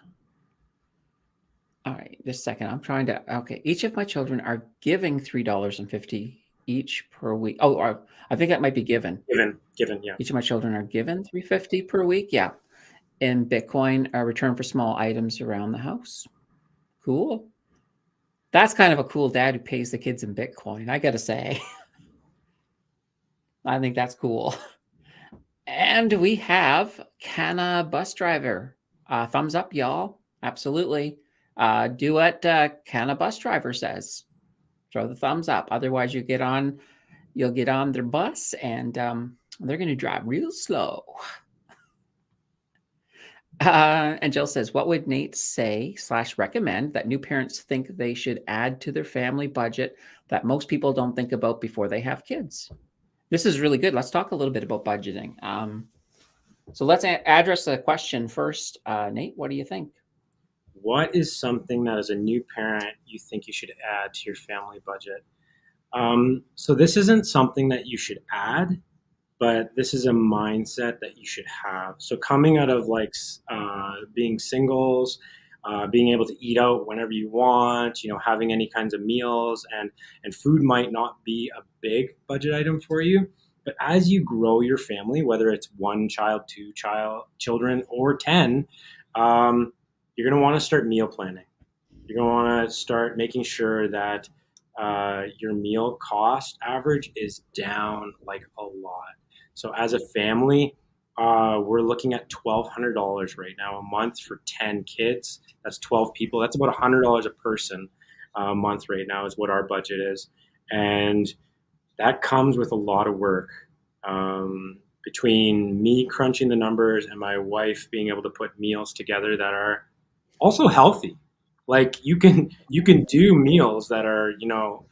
All right, just a second. I'm trying to. Okay, each of my children are giving $3.50 each per week. Oh, I think that might be given. Given, yeah. Each of my children are given $3.50 per week. Yeah, in Bitcoin, return for small items around the house. Cool. That's kind of a cool dad who pays the kids in Bitcoin. I gotta say, I think that's cool. And we have Canna bus driver. Thumbs up, y'all. Absolutely. Do what Canna bus driver says. Throw the thumbs up. Otherwise, you'll get on their bus and they're going to drive real slow. And Jill says, what would Nate say / recommend that new parents think they should add to their family budget that most people don't think about before they have kids? This is really good. Let's talk a little bit about budgeting. So let's address the question first. Nate, what do you think? What is something that as a new parent you think you should add to your family budget? So this isn't something that you should add, but this is a mindset that you should have. So coming out of like being singles, being able to eat out whenever you want, having any kinds of meals, and food might not be a big budget item for you. But as you grow your family, whether it's one child, two children, or 10, you're going to want to start meal planning. You're going to want to start making sure that your meal cost average is down like a lot. So as a family, we're looking at $1,200 right now a month for 10 kids. That's 12 people. That's about $100 a person a month right now is what our budget is. And that comes with a lot of work. Between me crunching the numbers and my wife being able to put meals together that are also healthy. Like you can do meals that are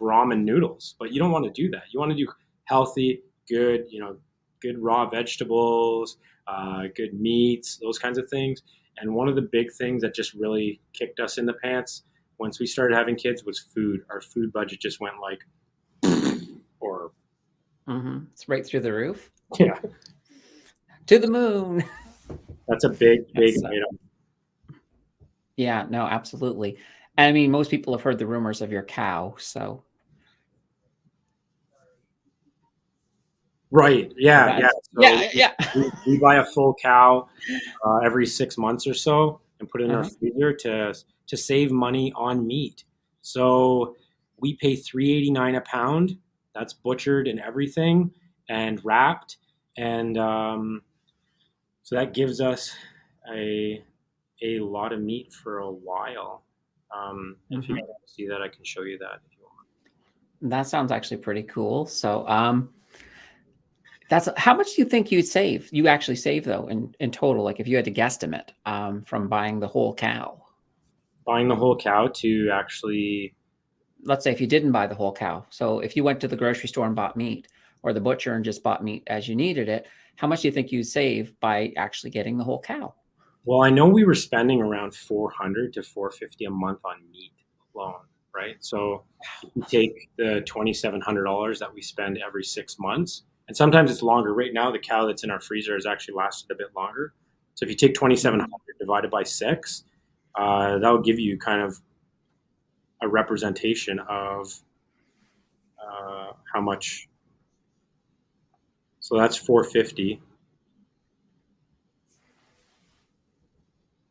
ramen noodles, but you don't want to do that. You want to do healthy, good good raw vegetables, good meats, those kinds of things. And one of the big things that just really kicked us in the pants once we started having kids was food. Our food budget just went like, or It's right through the roof. yeah, To the moon. that's a big Yes, item. yeah, no, absolutely. I mean, most people have heard the rumors of your cow, so Right? Yeah, yeah. that's So yeah, yeah. we buy a full cow every 6 months or so and put it in our Uh-huh. freezer to save money on meat. So we pay $3.89 a pound. That's butchered and everything and wrapped, and so that gives us a lot of meat for a while. If you Mhm. want to see that, I can show you that if you want. That sounds actually pretty cool. So, that's how much do you think you'd save? You actually save though in total, like if you had to guesstimate from buying the whole cow. Buying the whole cow to actually. Let's say if you didn't buy the whole cow. So if you went to the grocery store and bought meat, or the butcher and just bought meat as you needed it, how much do you think you'd save by actually getting the whole cow? Well, I know we were spending around 400 to 450 a month on meat alone, right? So if you take the $2,700 that we spend every 6 months, and sometimes it's longer. Right now, the cow that's in our freezer has actually lasted a bit longer. So if you take 2,700 divided by six, that will give you kind of a representation of how much So that's 450.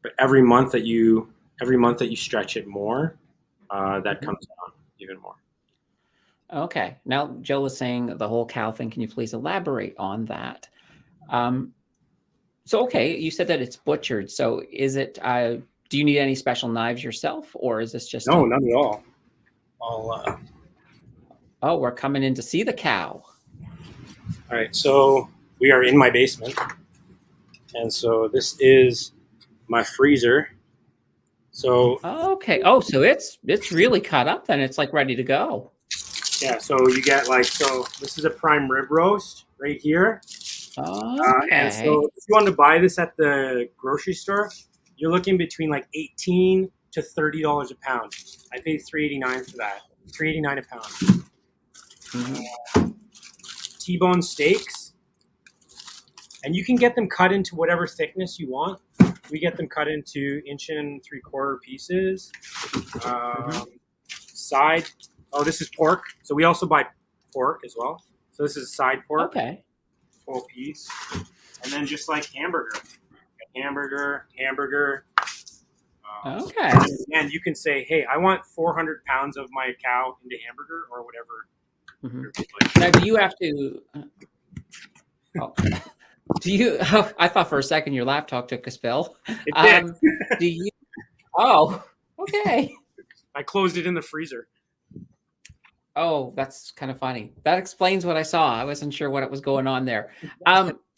But every month that you stretch it more, that Mhm. comes down even more. Okay. Now, Joe was saying the whole cow thing. Can you please elaborate on that? Um, so, okay, you said that it's butchered. So, is it? Do you need any special knives yourself, or is this just No, a? not at all. All Oh, we're coming in to see the cow. right. So we are in my basement, and so this is my freezer. So Okay. Oh, so it's really cut up. Then it's like ready to go. yeah, so you get so this is a prime rib roast right here. And Okay. so if you want to buy this at the grocery store, you're looking between like $18 to $30 a pound. I paid $3.89 for that. $3.89 a pound. Hmm. T-bone steaks, and you can get them cut into whatever thickness you want. We get them cut into 1.75 pieces. Hmm. Side. Oh, this is pork. So we also buy pork as well. So this is side pork, Okay. full piece, and then just like hamburger. Okay. And you can say, hey, I want 400 pounds of my cow into hamburger or whatever. Hmm. Like. Now, do you have to? Oh, do you? Oh, I thought for a second your laptop took a spill. It did. Um, do you? Oh, okay. I closed it in the freezer. Oh, that's kind of funny. That explains what I saw. I wasn't sure what was going on there.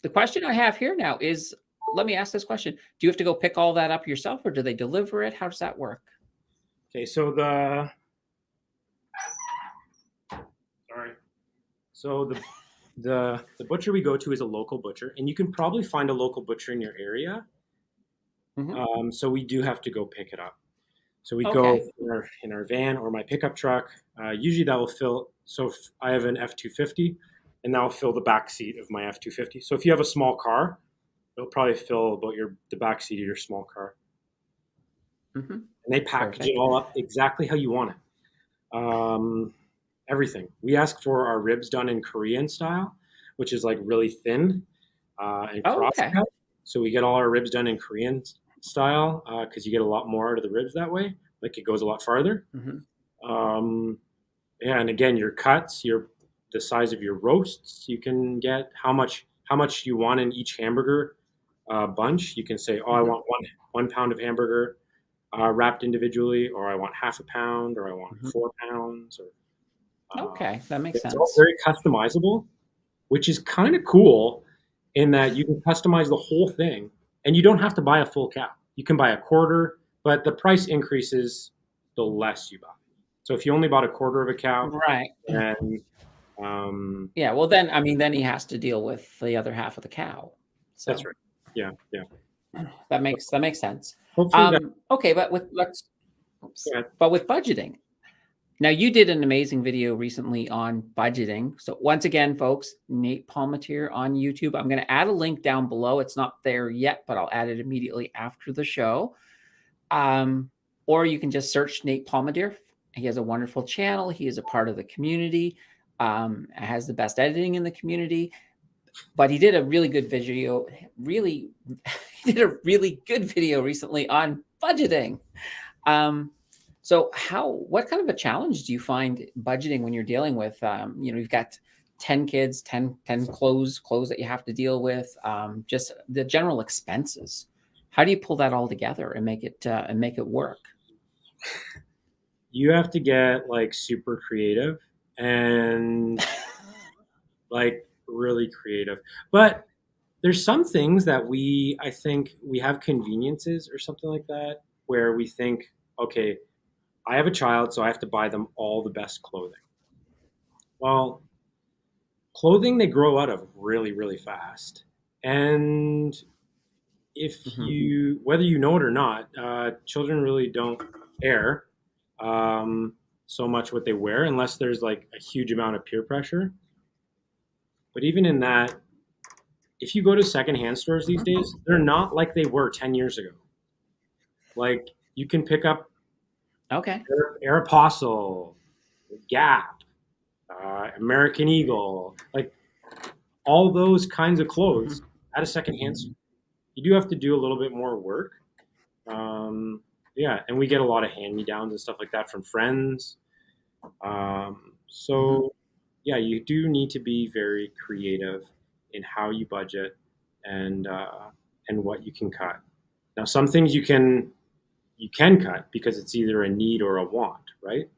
The question I have here now is, let me ask this question. Do you have to go pick all that up yourself or do they deliver it? How does that work? Okay, so the sorry. So the butcher we go to is a local butcher, and you can probably find a local butcher in your area. Hmm. So we do have to go pick it up. So we go Okay. in our van or my pickup truck. Usually that will fill. So if I have an F-250, and that will fill the back seat of my F-250. So if you have a small car, it'll probably fill about the back seat of your small car. Hmm. And they package it Perfect. all up exactly how you want it. Everything. We ask for our ribs done in Korean style, which is like really thin and Oh, cross okay. cut. So we get all our ribs done in Korean style because you get a lot more out of the ribs that way. Like it goes a lot farther. Hmm. Um, yeah, and again, your cuts, the size of your roasts, you can get how much you want in each hamburger bunch. You can say, oh, I Hmm. want one pound of hamburger wrapped individually, or I want half a pound, or I want Hmm. 4 pounds, or Okay. That makes it's all sense. very customizable, which is kind of cool in that you can customize the whole thing, and you don't have to buy a full cow. You can buy a quarter, but the price increases the less you buy. So if you only bought a quarter of a cow, Right. then um, Yeah. Well, then, I mean, then he has to deal with the other half of the cow. that's So right. Yeah, yeah. that makes sense. Hopefully that. Okay, but with let's oops. Go ahead. But with budgeting. Now you did an amazing video recently on budgeting. So once again, folks, Nate Polmateer on YouTube. I'm going to add a link down below. It's not there yet, but I'll add it immediately after the show. Um, or you can just search Nate Polmateer. He has a wonderful channel. He is a part of the community. Has the best editing in the community. But he did a really good video. Really, he did a really good video recently on budgeting. Um, so what kind of a challenge do you find budgeting when you're dealing with, you've got 10 kids, 10 clothes that you have to deal with, just the general expenses. How do you pull that all together and make it work? You have to get like super creative and like really creative. But there's some things that I think we have conveniences or something like that where we think, okay, I have a child, so I have to buy them all the best clothing. Well, clothing they grow out of really, really fast. And if Hmm. whether you know it or not, children really don't care um, so much what they wear unless there's like a huge amount of peer pressure. But even in that, if you go to secondhand stores these Hmm. days, they're not like they were 10 years ago. Like you can pick up Okay. Aeropostale, Gap, American Eagle, like all those kinds of clothes Mhm. at a secondhand store. You do have to do a little bit more work. Yeah, and we get a lot of hand-me-downs and stuff like that from friends. Mhm. So yeah, you do need to be very creative in how you budget and what you can cut. Now, some things you can cut because it's either a need or a want, right?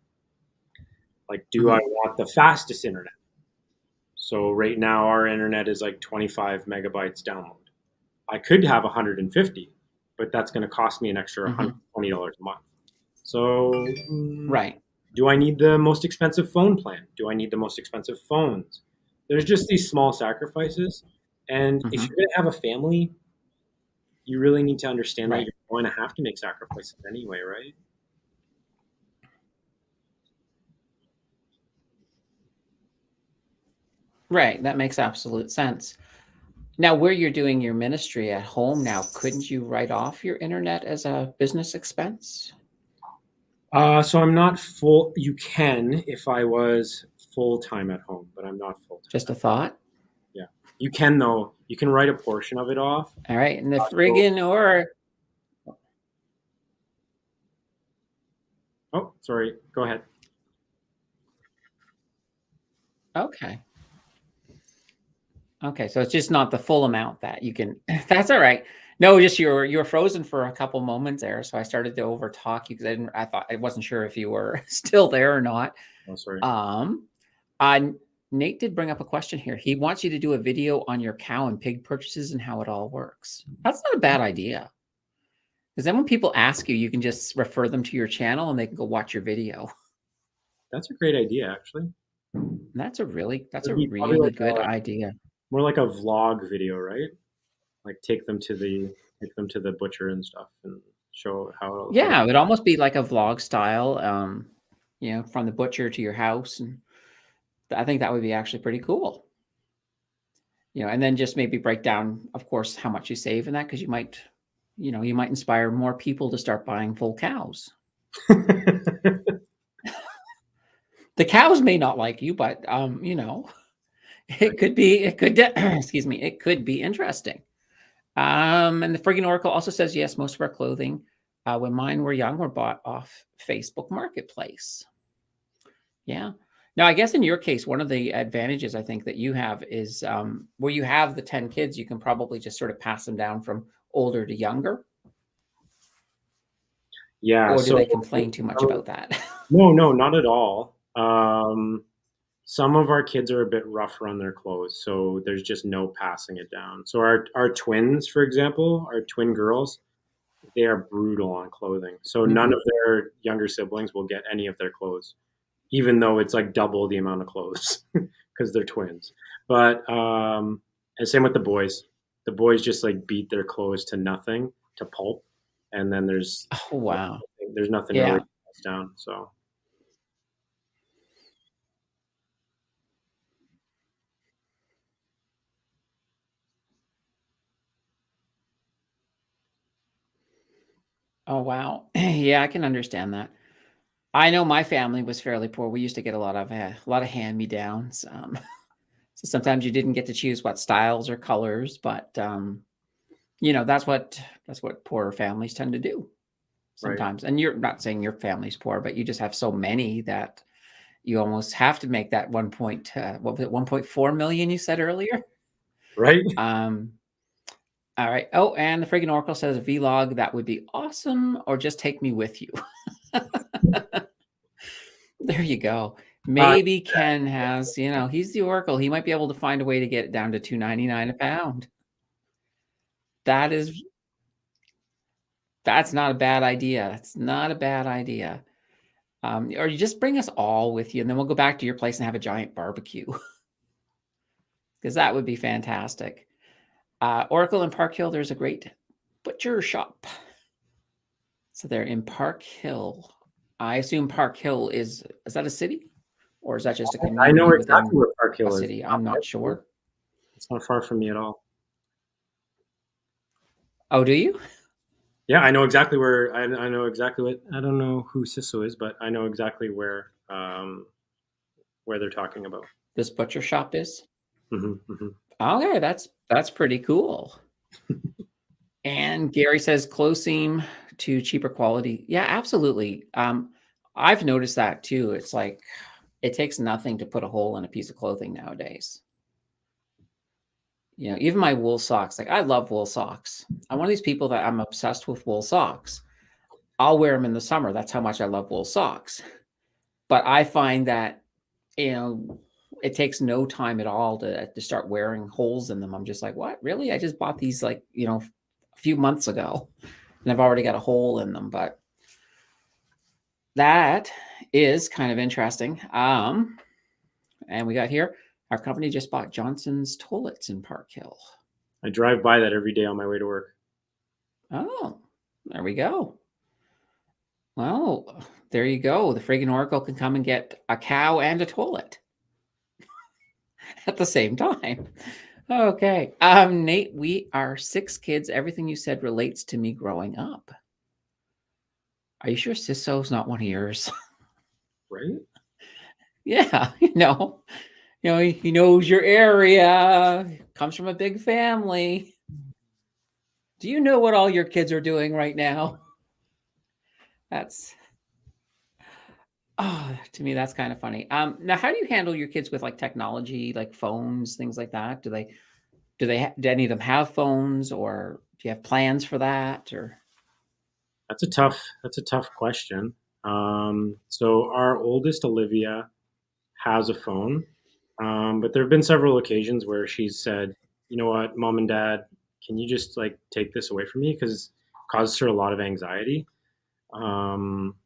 Like, do I Mhm. want the fastest internet? So right now our internet is like 25 megabytes download. I could have 150, but that's going to cost me an extra Mhm. $120 a month. So, Right. do I need the most expensive phone plan? Do I need the most expensive phones? There's just these small sacrifices. And if Mhm. you're going to have a family, you really need to understand that Right. you're going to have to make sacrifices anyway, right? Right. That makes absolute sense. Now, where you're doing your ministry at home now, couldn't you write off your internet as a business expense? So I'm not full. You can if I was full time at home, but I'm not full time. Just a thought. Yeah, you can though. You can write a portion of it off. All right. And the So, friggin' or oh, sorry. Go ahead. okay. Okay. So it's just not the full amount that you can that's all right. No, just you were frozen for a couple moments there. So I started to overtalk you because I wasn't sure if you were still there or not. Oh, sorry. Um uh Nate did bring up a question here. He wants you to do a video on your cow and pig purchases and how it all works. That's not a bad idea. Because then when people ask you, you can just refer them to your channel and they can go watch your video. That's a great idea, actually. That's a It'd be probably really like good idea. more like a vlog video, right? Like take them to the butcher and stuff and show how Yeah, it would almost be like a vlog style, from the butcher to your house, and I think that would be actually pretty cool. And then just maybe break down, of course, how much you save in that because you might inspire more people to start buying full cows. The cows may not like you, but Right. it could, excuse me, it could be interesting. And the friggin' Oracle also says, yes, most of our clothing, when mine were young, were bought off Facebook Marketplace. Yeah. Now, I guess in your case, one of the advantages I think that you have is where you have the 10 kids, you can probably just sort of pass them down from older to younger. Yeah. Or do So they complain too much about that? no, not at all. Some of our kids are a bit rougher on their clothes, so there's just no passing it down. So our twins, for example, our twin girls, they are brutal on clothing. So none Mhm. of their younger siblings will get any of their clothes, even though it's like double the amount of clothes because they're twins. But and same with the boys. The boys just like beat their clothes to nothing, to pulp, and then Oh, wow. there's nothing really Yeah. to pass down. So Oh, wow. Yeah, I can understand that. I know my family was fairly poor. We used to get a lot of hand-me-downs. So sometimes you didn't get to choose what styles or colors, but that's what poorer families tend to do right, sometimes. And you're not saying your family's poor, but you just have so many that you almost have to make that what was it, 1.4 million you said earlier? right. Um, all right. Oh, and the friggin' Oracle says vlog, that would be awesome, or just take me with you. There you go. Uh, Maybe Ken he's the Oracle. He might be able to find a way to get it down to 2.99 a pound. That is That's not a bad idea. That's not a bad idea. Or you just bring us all with you, and then we'll go back to your place and have a giant barbecue because that would be fantastic. Oracle in Park Hill, there's a great butcher shop. So they're in Park Hill. I assume Park Hill is that a city or is that just a I know community exactly within where Park a Hill is. city? I'm not sure. It's not far from me at all. Oh, do you? Yeah, I know exactly where. I know exactly what. I don't know who Sisso is, but I know exactly where they're talking about. This butcher shop is? Hmm, hmm. Okay, that's pretty cool. And Gary says close seam to cheaper quality. Yeah, absolutely. I've noticed that too. It's like it takes nothing to put a hole in a piece of clothing nowadays. You know, even my wool socks, like I love wool socks. I'm one of these people that I'm obsessed with wool socks. I'll wear them in the summer. That's how much I love wool socks. But I find that, you know, it takes no time at all to start wearing holes in them. I'm just like, what? Really? I just bought these like, you know, a few months ago and I've already got a hole in them. But that is kind of interesting. And we got here, our company just bought Johnson's Toilets in Park Hill. I drive by that every day on my way to work. Oh, there we go. Well, there you go. The friggin' Oracle can come and get a cow and a toilet at the same time. Okay. Nate, we are 6 kids. Everything you said relates to me growing up. Are you sure Sisso's not one of yours? Right? Yeah, he knows your area, comes from a big family. Do you know what all your kids are doing right now? That's to me, that's kind of funny. Now, how do you handle your kids with like technology, like phones, things like that? Do any of them have phones, or do you have plans for that? Or That's a tough question. So our oldest Olivia has a phone, but there have been several occasions where she's said, "You know what, mom and dad, can you just like take this away from me because it causes her a lot of anxiety." Um,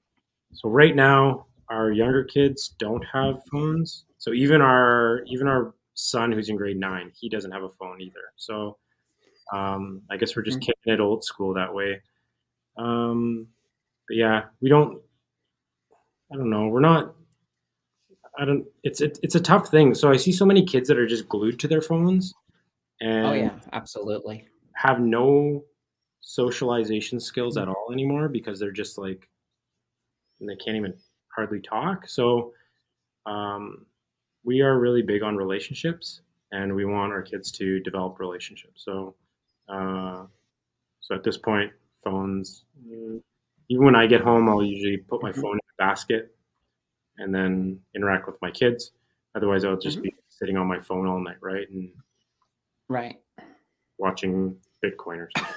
so right now, our younger kids don't have phones. So even our son who's in grade 9, he doesn't have a phone either. So I guess we're just Mhm. kicking it old school that way. Um, but yeah, we don't. I don't know. We're not. I don't. It's a tough thing. So I see so many kids that are just glued to their phones Oh and yeah, absolutely. have no socialization skills Mm. at all anymore because they're just like they can't even hardly talk. So um, we are really big on relationships, and we want our kids to develop relationships. Uh, so at this point, phones. Even when I get home, I'll usually put my Mhm. phone in the basket and then interact with my kids. Otherwise, I'll just Mhm. be sitting on my phone all night, right, and Right. watching Bitcoin or something.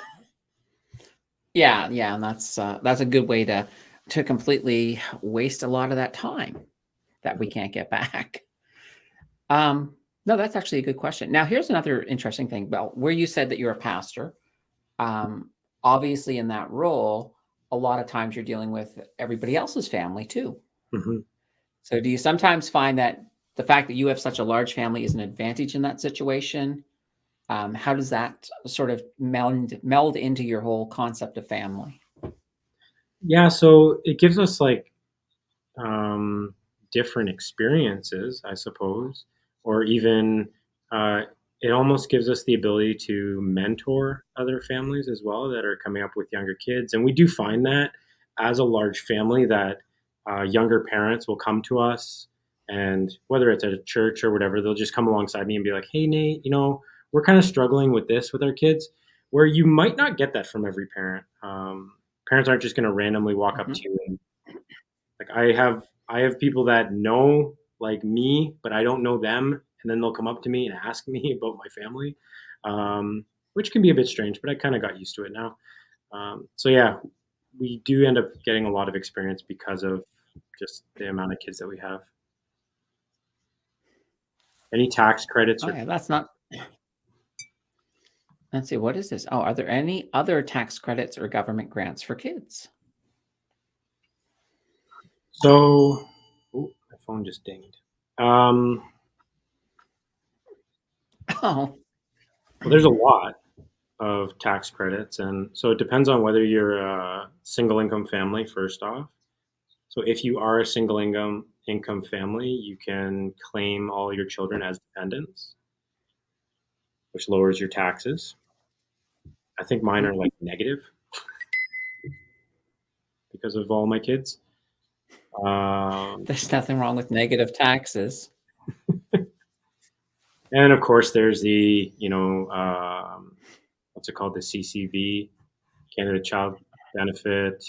Yeah, yeah, and that's a good way to completely waste a lot of that time that we can't get back. Um, no, that's actually a good question. Now, here's another interesting thing, Bell, where you said that you're a pastor. Um, Obviously, in that role, a lot of times you're dealing with everybody else's family too. Hmm. So, do you sometimes find that the fact that you have such a large family is an advantage in that situation? How does that sort of meld into your whole concept of family? Yeah, so it gives us like um, different experiences, I suppose, or even uh, it almost gives us the ability to mentor other families as well that are coming up with younger kids. And we do find that as a large family that younger parents will come to us, and whether it's at a church or whatever, they'll just come alongside me and be like, "Hey, Nate, we're kind of struggling with this with our kids," where you might not get that from every parent. Parents aren't just going to randomly walk up Mhm. to you and like I have people that know like me, but I don't know them, and then they'll come up to me and ask me about my family, which can be a bit strange, but I kind of got used to it now. So yeah, we do end up getting a lot of experience because of just the amount of kids that we have. Any tax credits Oh or yeah, that's not. Let's see, what is this? Oh, are there any other tax credits or government grants for kids? so? Oh, my phone just dinged. Um, Oh, well, there's a lot of tax credits, and so it depends on whether you're a single income family. First off, so if you are a single income family, you can claim all your children as dependents, which lowers your taxes. I think mine are like negative because of all my kids. Um, there's nothing wrong with negative taxes. And of course, there's the, what's it called? The CCB, Canada Child Benefit.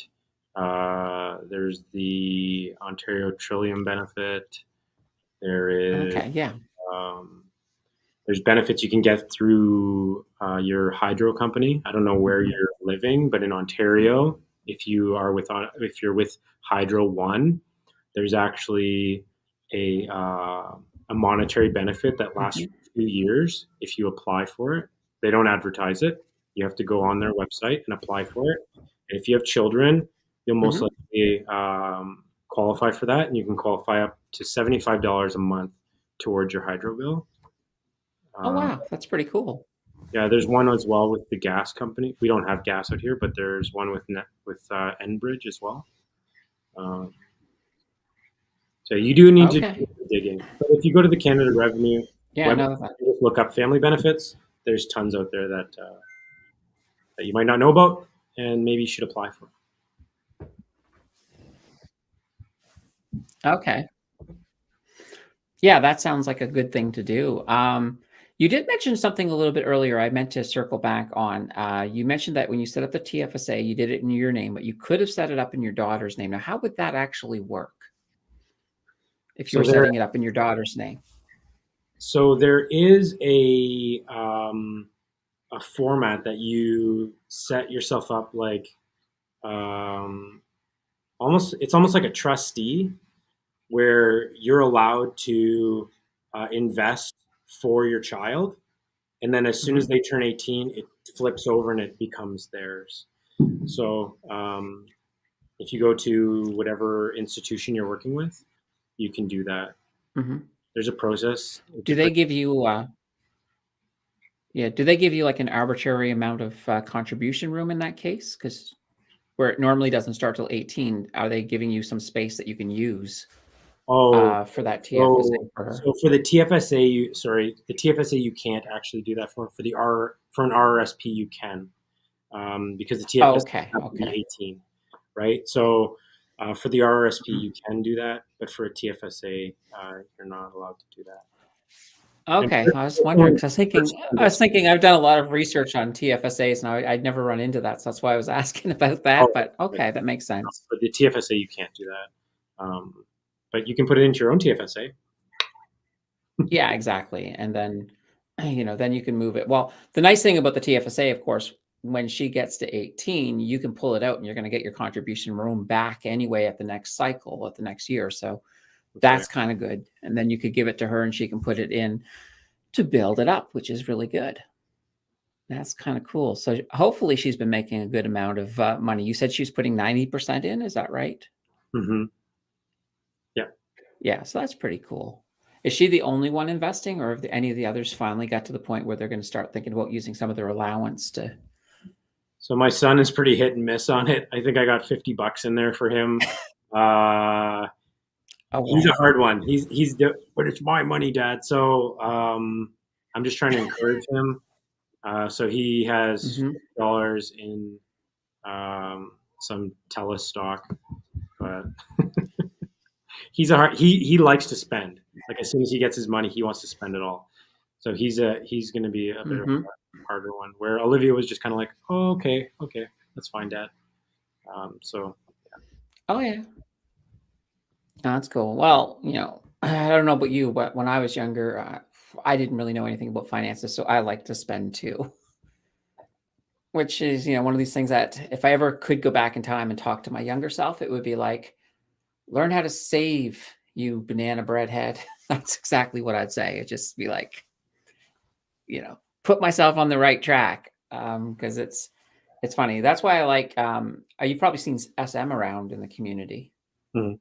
There's the Ontario Trillium Benefit. There is, Okay, yeah. um, there's benefits you can get through your hydro company. I don't know where Mhm. you're living, but in Ontario, if you're with Hydro One, there's actually a uh, a monetary benefit that lasts Mhm. for 2 years if you apply for it. They don't advertise it. You have to go on their website and apply for it. And if you have children, you'll most Mhm. likely qualify for that, and you can qualify up to $75 a month towards your hydro bill. Oh, Um, wow, that's pretty cool. yeah, there's one as well with the gas company. We don't have gas out here, but there's one with Enbridge as well. Um, so you do need to do Okay. some digging. But if you go to the Canada Revenue Yeah, website no, that and just look up family benefits, there's tons out there that you might not know about, and maybe you should apply for. okay. Yeah, that sounds like a good thing to do. You did mention something a little bit earlier. I meant to circle back on. You mentioned that when you set up the TFSA, you did it in your name, but you could have set it up in your daughter's name. Now, how would that actually work if you So were there, setting it up in your daughter's name? so there is a format that you set yourself up like um, it's almost like a trustee where you're allowed to invest for your child. And then as soon as Hmm. they turn 18, it flips over and it becomes theirs. So if you go to whatever institution you're working with, you can do that. Hmm. There's a process. It's Do they pretty, give you, yeah, do they give you like an arbitrary amount of contribution room in that case? Because where it normally doesn't start till 18, are they giving you some space that you can use oh, for that TFSA so for her? so for the TFSA, the TFSA you can't actually do that for. For an RRSP, you can. Because the Oh, TFS okay, has to be okay. 18, right? So for the RRSP, Mhm. you can do that, but for a TFSA, you're not allowed to do that. And Okay, I was wondering because I was gets thinking I've done a lot of research on TFSAs and I'd never run into that, so that's why I was asking about that. oh, But right. okay, that makes sense. But the TFSA, you can't do that. But you can put it into your own TFSA. Yeah, exactly. And then, then you can move it. Well, the nice thing about the TFSA, of course, when she gets to 18, you can pull it out and you're going to get your contribution room back anyway at the next cycle, at the next year. So That's right. that's kind of good. And then you could give it to her and she can put it in to build it up, which is really good. That's kind of cool. So hopefully she's been making a good amount of money. You said she's putting 90% in. Is that right? Hmm. Yeah. Yeah. So that's pretty cool. Is she the only one investing, or have any of the others finally got to the point where they're going to start thinking about using some of their allowance to? So my son is pretty hit and miss on it. I think I got $50 in there for him. Uh, Oh, he's a wow. hard one. But it's my money, Dad. So I'm just trying to encourage him. So he has Hmm. $50 in some TELUS stock, but he likes to spend. Like as soon as he gets his money, he wants to spend it all. So he's going to be a bit of Hmm. a harder one. Where Olivia was just kind of like, oh, okay, okay, that's fine, Dad. So Oh, yeah. No, that's cool. Well, I don't know about you, but when I was younger, I didn't really know anything about finances, so I like to spend too. Which is, one of these things that if I ever could go back in time and talk to my younger self, it would be like, learn how to save, you banana bread head. That's exactly what I'd say. It'd just be like, put myself on the right track. Because it's funny. That's why I like you've probably seen SM around in the community. mhm,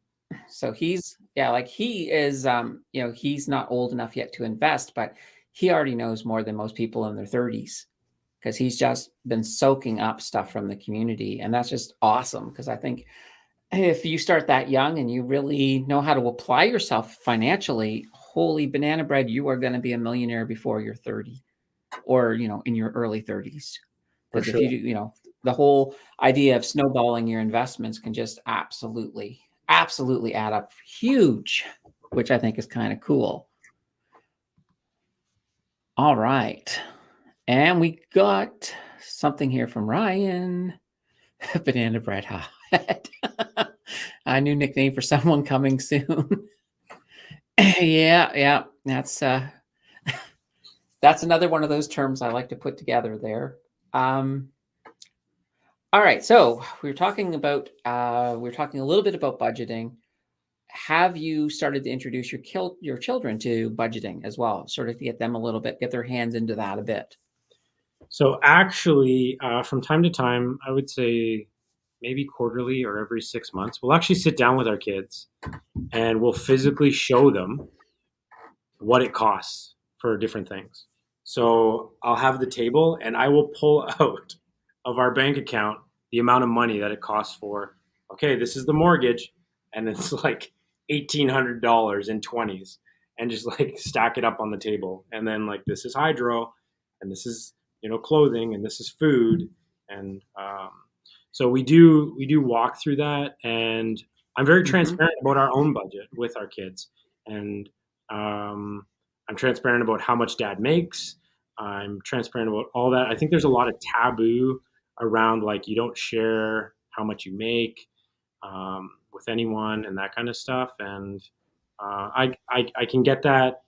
So he's yeah, like he is he's not old enough yet to invest, but he already knows more than most people in their 30s because he's just been soaking up stuff from the community. And that's just awesome because I think if you start that young and you really know how to apply yourself financially, holy banana bread, you are going to be a millionaire before you're 30 or, in your early 30s. for Because if you sure. do, the whole idea of snowballing your investments can just absolutely add up huge, which I think is kind of cool. All right. And we got something here from Ryan. Banana bread hot. A new nickname for someone coming soon. Yeah. That's another one of those terms I like to put together there. All right, so we were talking a little bit about budgeting. Have you started to introduce your children to budgeting as well, sort of to get them a little bit, get their hands into that a bit? So actually, from time to time, I would say maybe quarterly or every 6 months, we'll actually sit down with our kids and we'll physically show them what it costs for different things. So I'll have the table and I will pull out of our bank account the amount of money that it costs for, okay, this is the mortgage, and it's like $1,800 in 20s, and just like stack it up on the table. And then like this is hydro, and this is, clothing, and this is food. And so we do walk through that, and I'm very Mhm. transparent about our own budget with our kids. And I'm transparent about how much dad makes. I'm transparent about all that. I think there's a lot of taboo around, like, you don't share how much you make with anyone and that kind of stuff. And I can get that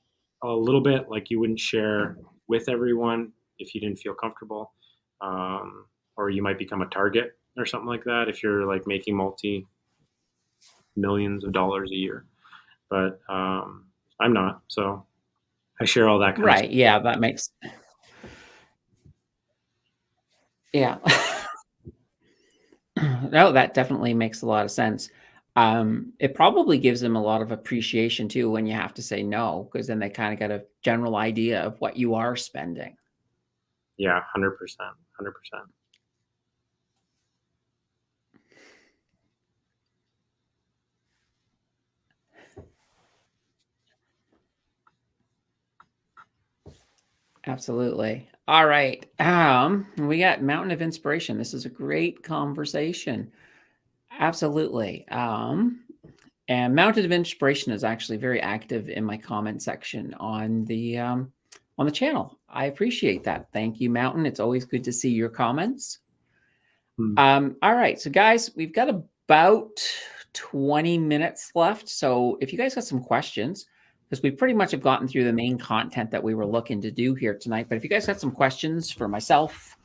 a little bit. Like, you wouldn't share with everyone if you didn't feel comfortable, um, or you might become a target or something like that if you're like making multi millions of dollars a year. But I'm not, so I share all that kind of Right, stuff. yeah, that makes yeah. No, that definitely makes a lot of sense. It probably gives them a lot of appreciation too when you have to say no, because then they kinda get a general idea of what you are spending. Yeah, 100%, 100%. Absolutely. All right. We got Mountain of Inspiration. This is a great conversation. Absolutely. And Mountain of Inspiration is actually very active in my comment section on the channel. I appreciate that. Thank you, Mountain. It's always good to see your comments. Hmm. All right. So guys, we've got about 20 minutes left. So if you guys got some questions, because we pretty much have gotten through the main content that we were looking to do here tonight. But if you guys got some questions for myself,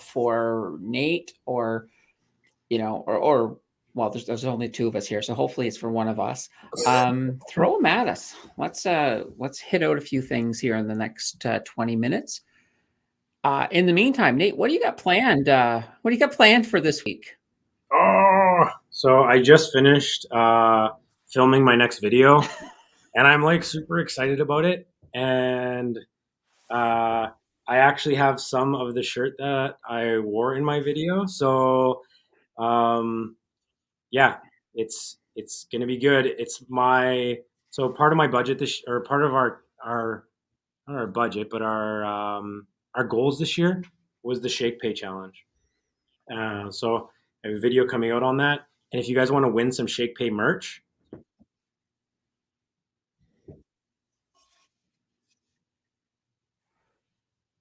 for Nate, or or well, there's only two of us here, so hopefully it's for one of us. Throw them at us. Let's hit out a few things here in the next 20 minutes. In the meantime, Nate, what do you got planned? What do you got planned for this week? Oh, so I just finished filming my next video, and I'm like super excited about it. And uh, I actually have some of the shirt that I wore in my video. So um, yeah, it's gonna be good. It's my so part of my budget this or part of our not our budget, but our goals this year was the Shake Pay challenge. So I have a video coming out on that. And if you guys want to win some Shake Pay merch,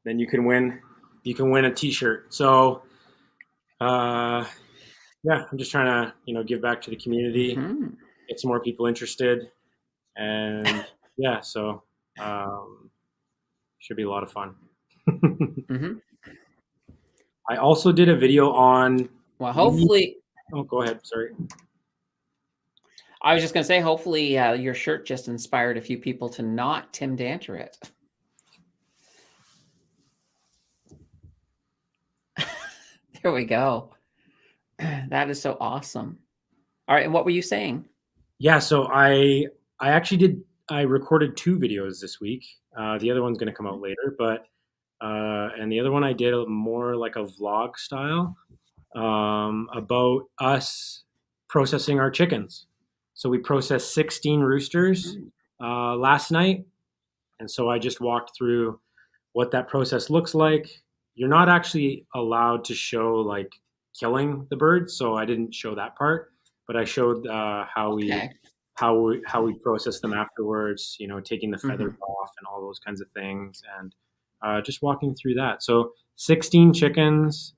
then you can win a T-shirt. So yeah, I'm just trying to give back to the community, Hmm. get some more people interested, and yeah, so um, should be a lot of fun. Hmm. I also did a video on Well, lead. hopefully, Oh, go ahead. Sorry. I was just going to say, hopefully, your shirt just inspired a few people to not Tim Danter it. There we go. That is so awesome. All right, and what were you saying? Yeah, so I actually did. I recorded two videos this week. The other one's going to come out later, but and the other one I did more like a vlog style about us processing our chickens. So we processed 16 roosters Mhm. last night, and so I just walked through what that process looks like. You're not actually allowed to show like killing the birds, so I didn't show that part, but I showed how we Okay. how we process them afterwards, taking the feathers Hmm. off and all those kinds of things, and just walking through that. So 16 chickens.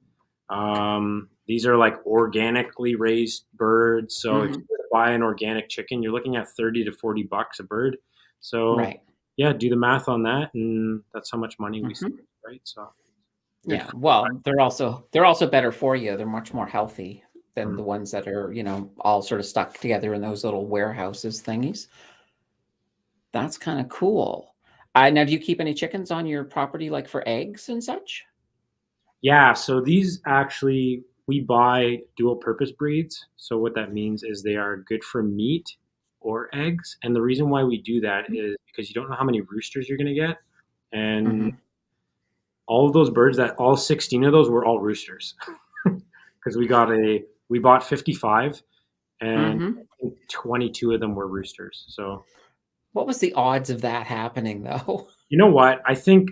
These are like organically raised birds. So if you Hmm. were to buy an organic chicken, you're looking at 30 to 40 bucks a bird. So Right. yeah, do the math on that, and that's how much money we save, Hmm. right? So good Yeah. for Well, they're also better for you. They're much more healthy than them. the ones that are, all sort of stuck together in those little warehouses thingies. That's kind of cool. Now, do you keep any chickens on your property, like for eggs and such? Yeah, so these actually we buy dual purpose breeds. So what that means is they are good for meat or eggs. And the reason why we do that is because you don't know how many roosters you're going to get. And Hmm. all of those birds, that all 16 of those were all roosters. Because we bought 55, and Hmm. I think 22 of them were roosters. So, What was the odds of that happening, though? you know what? I think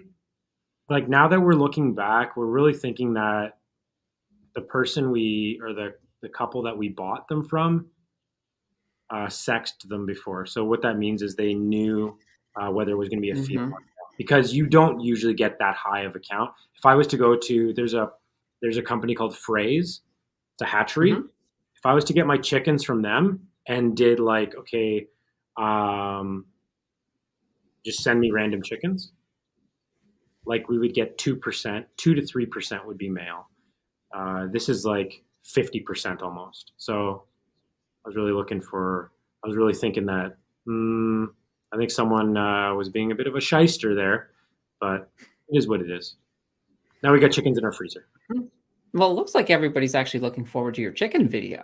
like now that we're looking back, we're really thinking that the person we or the couple that we bought them from sexed them before. So what that means is they knew whether it was going to be a female Hmm. or male, because you don't usually get that high of a count. If I was to go to there's a company called Phrase, it's a hatchery. Hmm. If I was to get my chickens from them and did like okay, um, just send me random chickens, like we would get 2%, 2 to 3% would be male. This is like 50% almost. So I was really looking for. I was really thinking that. I think someone was being a bit of a shyster there, but it is what it is. Now we got chickens in our freezer. Well, it looks like everybody's actually looking forward to your chicken video.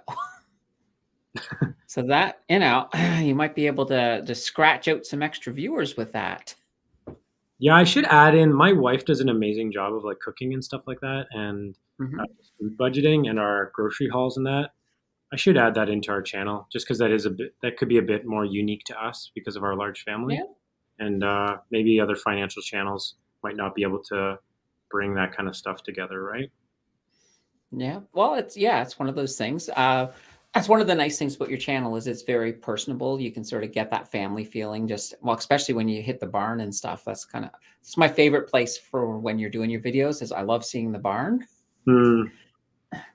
So that, you might be able to scratch out some extra viewers with that. Yeah, I should add in. My wife does an amazing job of like cooking and stuff like that, and Hmm. food budgeting and our grocery hauls and that. I should add that into our channel just because that could be a bit more unique to us because of our large family, Yeah. and maybe other financial channels might not be able to bring that kind of stuff together, right? Yeah. Well, it's one of those things. That's one of the nice things about your channel is it's very personable. You can sort of get that family feeling especially when you hit the barn and stuff. It's my favorite place for when you're doing your videos is I love seeing the barn Hmm.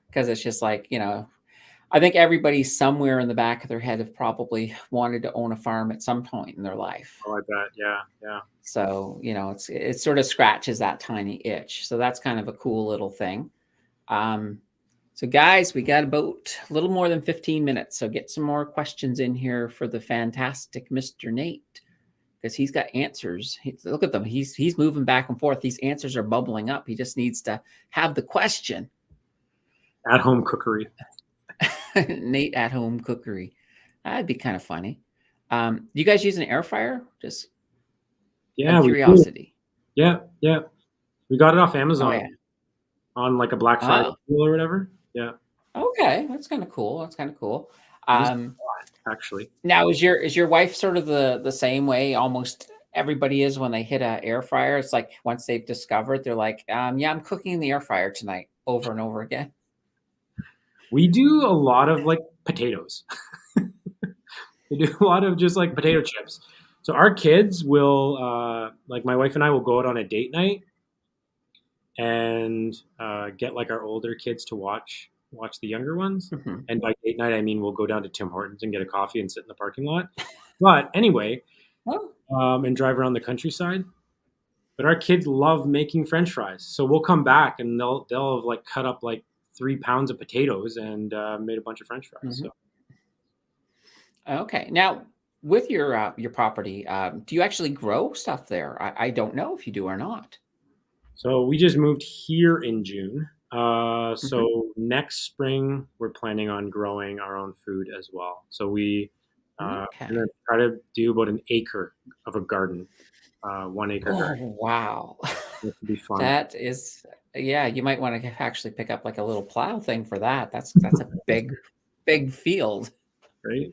because it's just like, I think everybody somewhere in the back of their head have probably wanted to own a farm at some point in their life. Oh, I bet. Yeah, yeah. So, it sort of scratches that tiny itch. So that's kind of a cool little thing. Um, so guys, we got about a little more than 15 minutes. So get some more questions in here for the fantastic Mr. Nate because he's got answers. Look at them. He's moving back and forth. These answers are bubbling up. He just needs to have the question. At home cookery. Nate at home cookery. That'd be kind of funny. Do you guys use an air fryer? Just out of Yeah, we do. curiosity. Yeah, yeah. We got it off Oh Amazon yeah. on like a Black Friday Oh, deal or whatever. Yeah, okay. That's kind of cool. That's kind of cool. it is Um, actually. Now, is your wife sort of the same way almost everybody is when they hit a air fryer? It's like once they've discovered, they're like, yeah, I'm cooking in the air fryer tonight over and over again. We do a lot of like potatoes. We do a lot of just like potato chips. So our kids will like my wife and I will go out on a date night and get like our older kids to watch the younger ones. Mhm. And by date night, I mean we'll go down to Tim Hortons and get a coffee and sit in the parking lot. But anyway, Oh, and drive around the countryside. But our kids love making French fries, so we'll come back and they'll have like cut up like 3 pounds of potatoes and made a bunch of French fries. mhm. So Okay. Now, with your property, do you actually grow stuff there? I don't know if you do or not. we just moved here in June. Hmm. So next spring we're planning on growing our own food as well. So we gonna Okay. try to do about an acre of a garden, 1 acre Oh, garden. wow. This would be fun, That is, yeah, you might want to actually pick up like a little plow thing for that. That's a big field. right?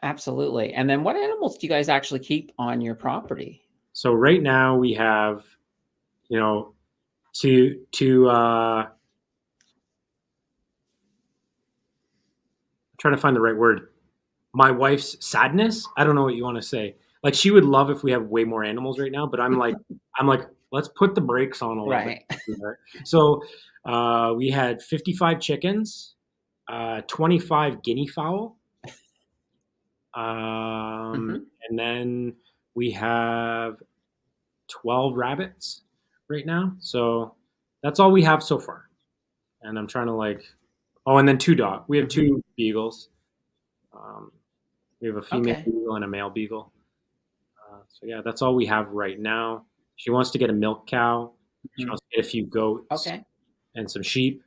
Absolutely. And then what animals do you guys actually keep on your property? So right now we have, you know, to try to find the right word. my wife's sadness. I don't know what you want to say. Like she would love if we have way more animals right now, but I'm like, let's put the brakes on a little bit. Right. So we had 55 chickens, 25 guinea fowl, Hmm. and then we have 12 rabbits right now. So that's all we have so far. And I'm trying to like, oh, and then two dog. We have Hmm. two beagles. Um, we have a female Okay. beagle and a male beagle. So yeah, that's all we have right now. She wants to get a milk cow. She Hmm. wants to get a few goats Okay. and some sheep.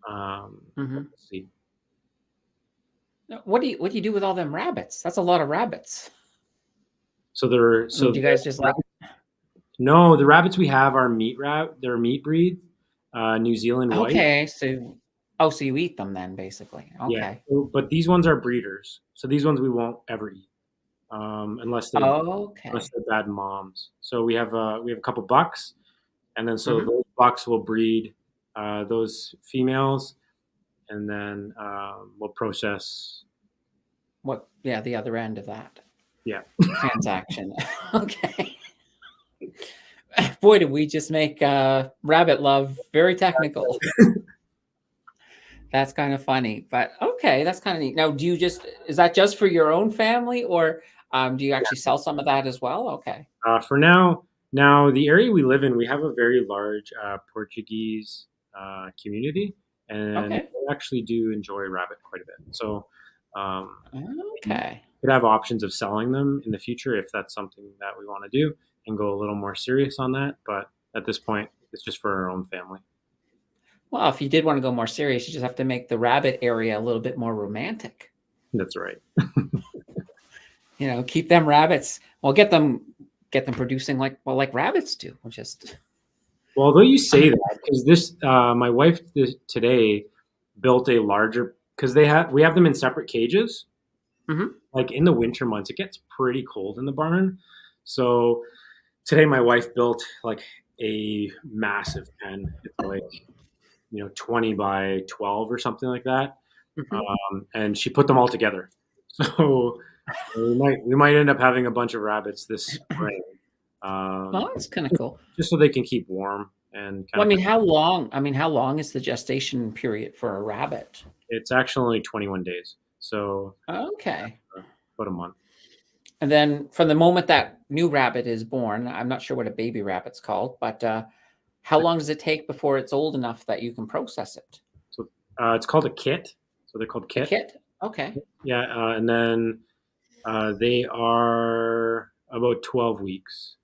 Let's Hmm. see. What do you do with all them rabbits? That's a lot of rabbits. So they're I mean, so do you guys just like? no, the rabbits we have are They're meat breed, New Zealand white. Okay, so oh, so you eat them then, basically. Yeah, Okay. but these ones are breeders. So these ones we won't ever eat unless Okay. they're bad moms. So we have a couple bucks, and then so Hmm. those bucks will breed those females, and then we'll process. What? Yeah, the other end of that Yeah, transaction. Okay. Boy, did we just make rabbit love very technical. That's kind of funny, but okay, that's kind of neat. Now, is that just for your own family, or do you actually sell some of that as well? Okay. for now. Now the area we live in, we have a very large Portuguese community, and Okay. they actually do enjoy rabbit quite a bit. So we Okay. could have options of selling them in the future if that's something that we want to do and go a little more serious on that. But at this point, it's just for our own family. Well, if you did want to go more serious, you just have to make the rabbit area a little bit more romantic. That's right. Keep them rabbits. Well, get them producing like rabbits do. Just Well, although you say that, because my wife today built a larger, because we have them in separate cages. Mhm. Like in the winter months, it gets pretty cold in the barn. So today, my wife built like a massive pen. It's like 20 by 12 or something like that, Mhm. and she put them all together. So we might end up having a bunch of rabbits this spring, Well, um, that's kind of cool. just so they can keep warm and kind Well, I of. mean, how long? I mean, how long is the gestation period for a rabbit? It's actually only 21 days, so Okay. about a month. And then from the moment that new rabbit is born, I'm not sure what a baby rabbit's called, but how long does it take before it's old enough that you can process it? So it's called a kit. So they're called A kit. kit? Okay. Yeah, and then they are about 12 weeks.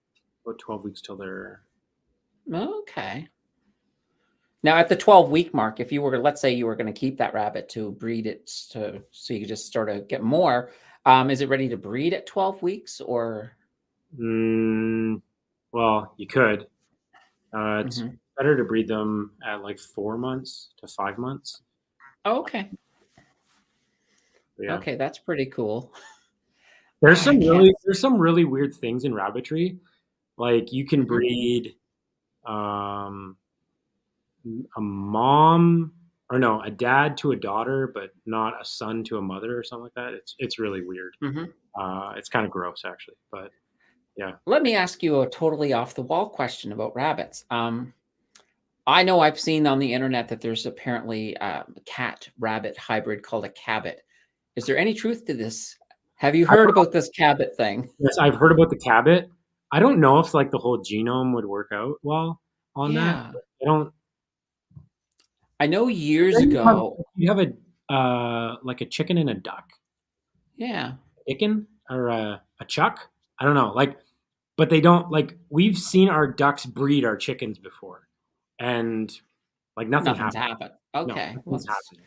About 12 weeks till they're. Okay. Now, at the 12-week mark, if you were, let's say you were going to keep that rabbit to breed it so you could just sort of get more, is it ready to breed at 12 weeks or? Mm, well, you could. It's Mhm. better to breed them at like 4 months to 5 months. Okay. But yeah, Okay, that's pretty cool. I can't. there's some really weird things in rabbitry. Like you can Mhm. breed um, a mom or no, a dad to a daughter, but not a son to a mother or something like that. It's really weird. Mhm. It's kind of gross actually, but yeah. Let me ask you a totally off the wall question about rabbits. I know I've seen on the internet that there's apparently a cat rabbit hybrid called a cabbit. Is there any truth to this? Have you I heard don't know. about this cabbit thing? Yes, I've heard about the cabot. I don't know if like the whole genome would work out well on that. Yeah. I don't. I know years Then ago. you have a like a chicken and a duck, Yeah. chicken or a chuck. I don't know. Like, but they don't like. We've seen our ducks breed our chickens before, and like nothing Nothing's happened. happened. No, Okay. Well, nothing's happened.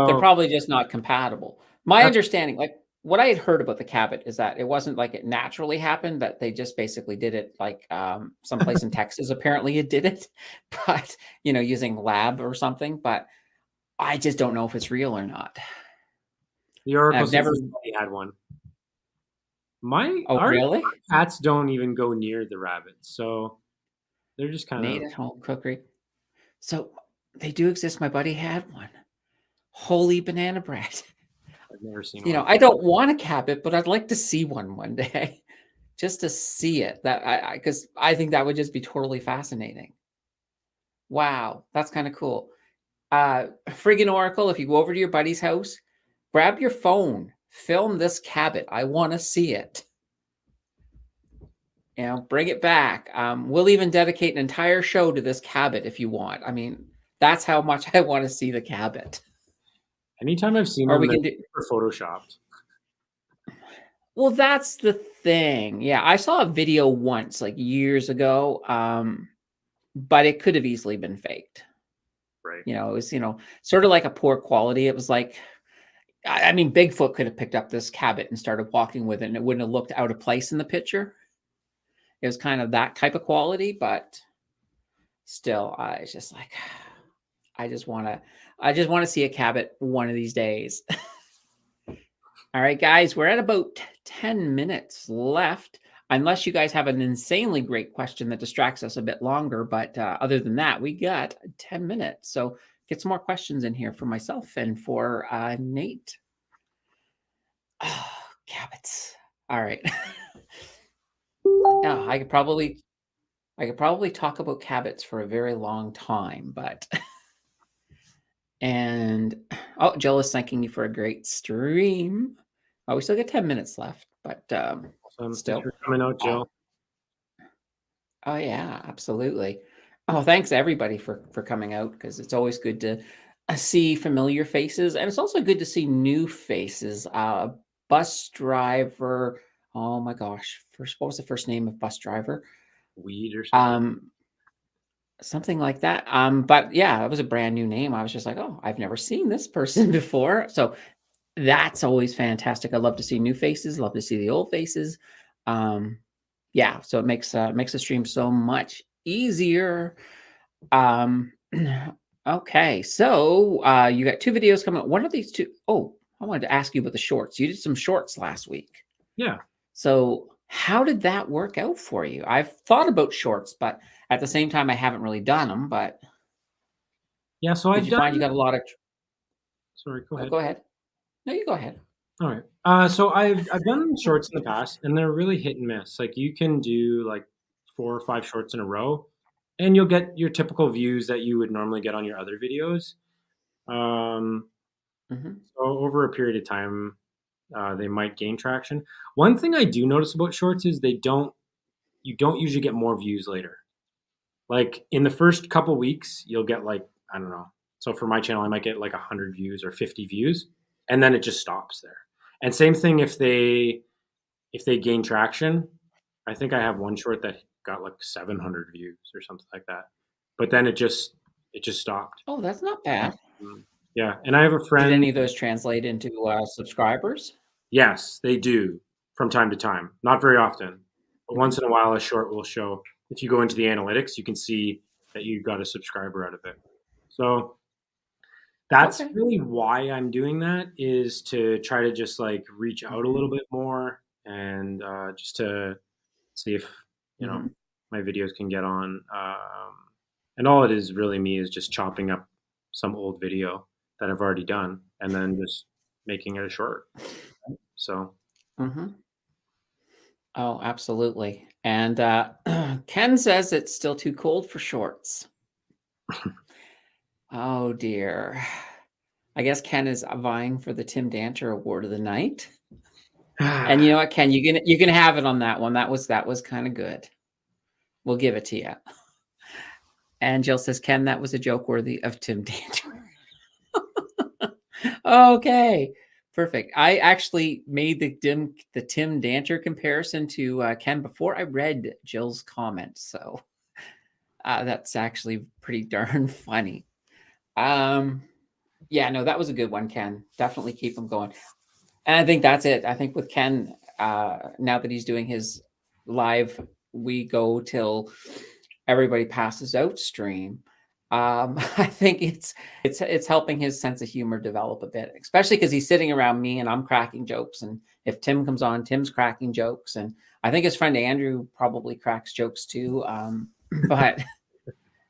they're So probably just not compatible. My that's understanding, like what I had heard about the Cabot, is that it wasn't like it naturally happened, that they just basically did it like someplace in Texas, apparently it did it, but using lab or something. But I just don't know if it's real or not. the And oracle I've says never. his buddy had one. My Oh, our really? cats don't even go near the rabbits, so they're just kind Made of. at home cookery. So they do exist. My buddy had one. Holy banana bread. I've never seen You know, one. I don't want a cabbit, but I'd like to see one day, just to see it. That because I think that would just be totally fascinating. Wow, that's kind of cool. Friggin' Oracle, if you go over to your buddy's house, grab your phone, film this cabbit. I want to see it. You know, bring it back. We'll even dedicate an entire show to this cabbit if you want. I mean, that's how much I want to see the cabbit. Anytime I've seen Or them, we they're can do. super photoshopped. Well, that's the thing. Yeah, I saw a video once, like years ago, but it could have easily been faked. Right. You know, it was, sort of like a poor quality. It was like, I mean, Bigfoot could have picked up this cabbit and started walking with it, and it wouldn't have looked out of place in the picture. It was kind of that type of quality, but still, I just like, I just want to see a cabbit one of these days. All right, guys, we're at about 10 minutes left, unless you guys have an insanely great question that distracts us a bit longer. But other than that, we got 10 minutes. So get some more questions in here for myself and for Nate. Oh, cabbits. All right. Yeah, I could probably talk about cabbits for a very long time, but and oh, Jill is thanking you for a great stream. Oh, we still got 10 minutes left, but Thanks still. for coming out, Jill. Oh yeah, absolutely. Oh, thanks everybody for coming out, because it's always good to see familiar faces, and it's also good to see new faces. Bus driver. Oh my gosh, what was the first name of bus driver? Weed or something. Something like that. But yeah, it was a brand new name. I was just like, oh, I've never seen this person before. So that's always fantastic. I love to see new faces, love to see the old faces. Yeah, so it makes the stream so much easier. Okay, so you got two videos coming up. One of these two, oh, I wanted to ask you about the shorts. You did some shorts last week. Yeah. So how did that work out for you? I've thought about shorts, but at the same time, I haven't really done them. But Yeah, so did I've you find you done. got a lot of? Sorry, go Oh, ahead. go ahead. No, you go ahead. All right. So I've done shorts in the past, and they're really hit and miss. Like you can do like 4 or 5 shorts in a row, and you'll get your typical views that you would normally get on your other videos. Um, Mm-hmm. so over a period of time, they might gain traction. One thing I do notice about shorts is you don't usually get more views later. Like in the first couple weeks, you'll get like, I don't know. So for my channel, I might get like 100 views or 50 views, and then it just stops there. And same thing if they gain traction. I think I have one short that got like 700 views or something like that. But then it just stopped. Oh, that's not bad. Yeah, and I have a Did friend. any of those translate into subscribers? Yes, they do from time to time. Not very often, but Mhm. once in a while, a short will show. If you go into the analytics, you can see that you got a subscriber out of it. So that's Okay. really why I'm doing that, is to try to just like reach out a little bit more and just to see if you know Mm-hmm. my videos can get on. And all it is really me is just chopping up some old video that I've already done and then just making it a short. So Mm-hmm. Oh, absolutely. And Ken says it's still too cold for shorts. Oh dear. I guess Ken is vying for the Tim Danter Award of the night. And you know what, Ken, you can have it on that one. That was kind of good. We'll give it to you. And Jill says, Ken, that was a joke worthy of Tim Danter. Okay, perfect. I actually made the Tim Danter comparison to Ken before I read Jill's comment, so that's actually pretty darn funny. Yeah, no, that was a good one, Ken. Definitely keep them going. And I think that's it. I think with Ken, now that he's doing his live, we go till everybody passes out stream. I think it's helping his sense of humor develop a bit, especially because he's sitting around me and I'm cracking jokes. And if Tim comes on, Tim's cracking jokes, and I think his friend Andrew probably cracks jokes too. But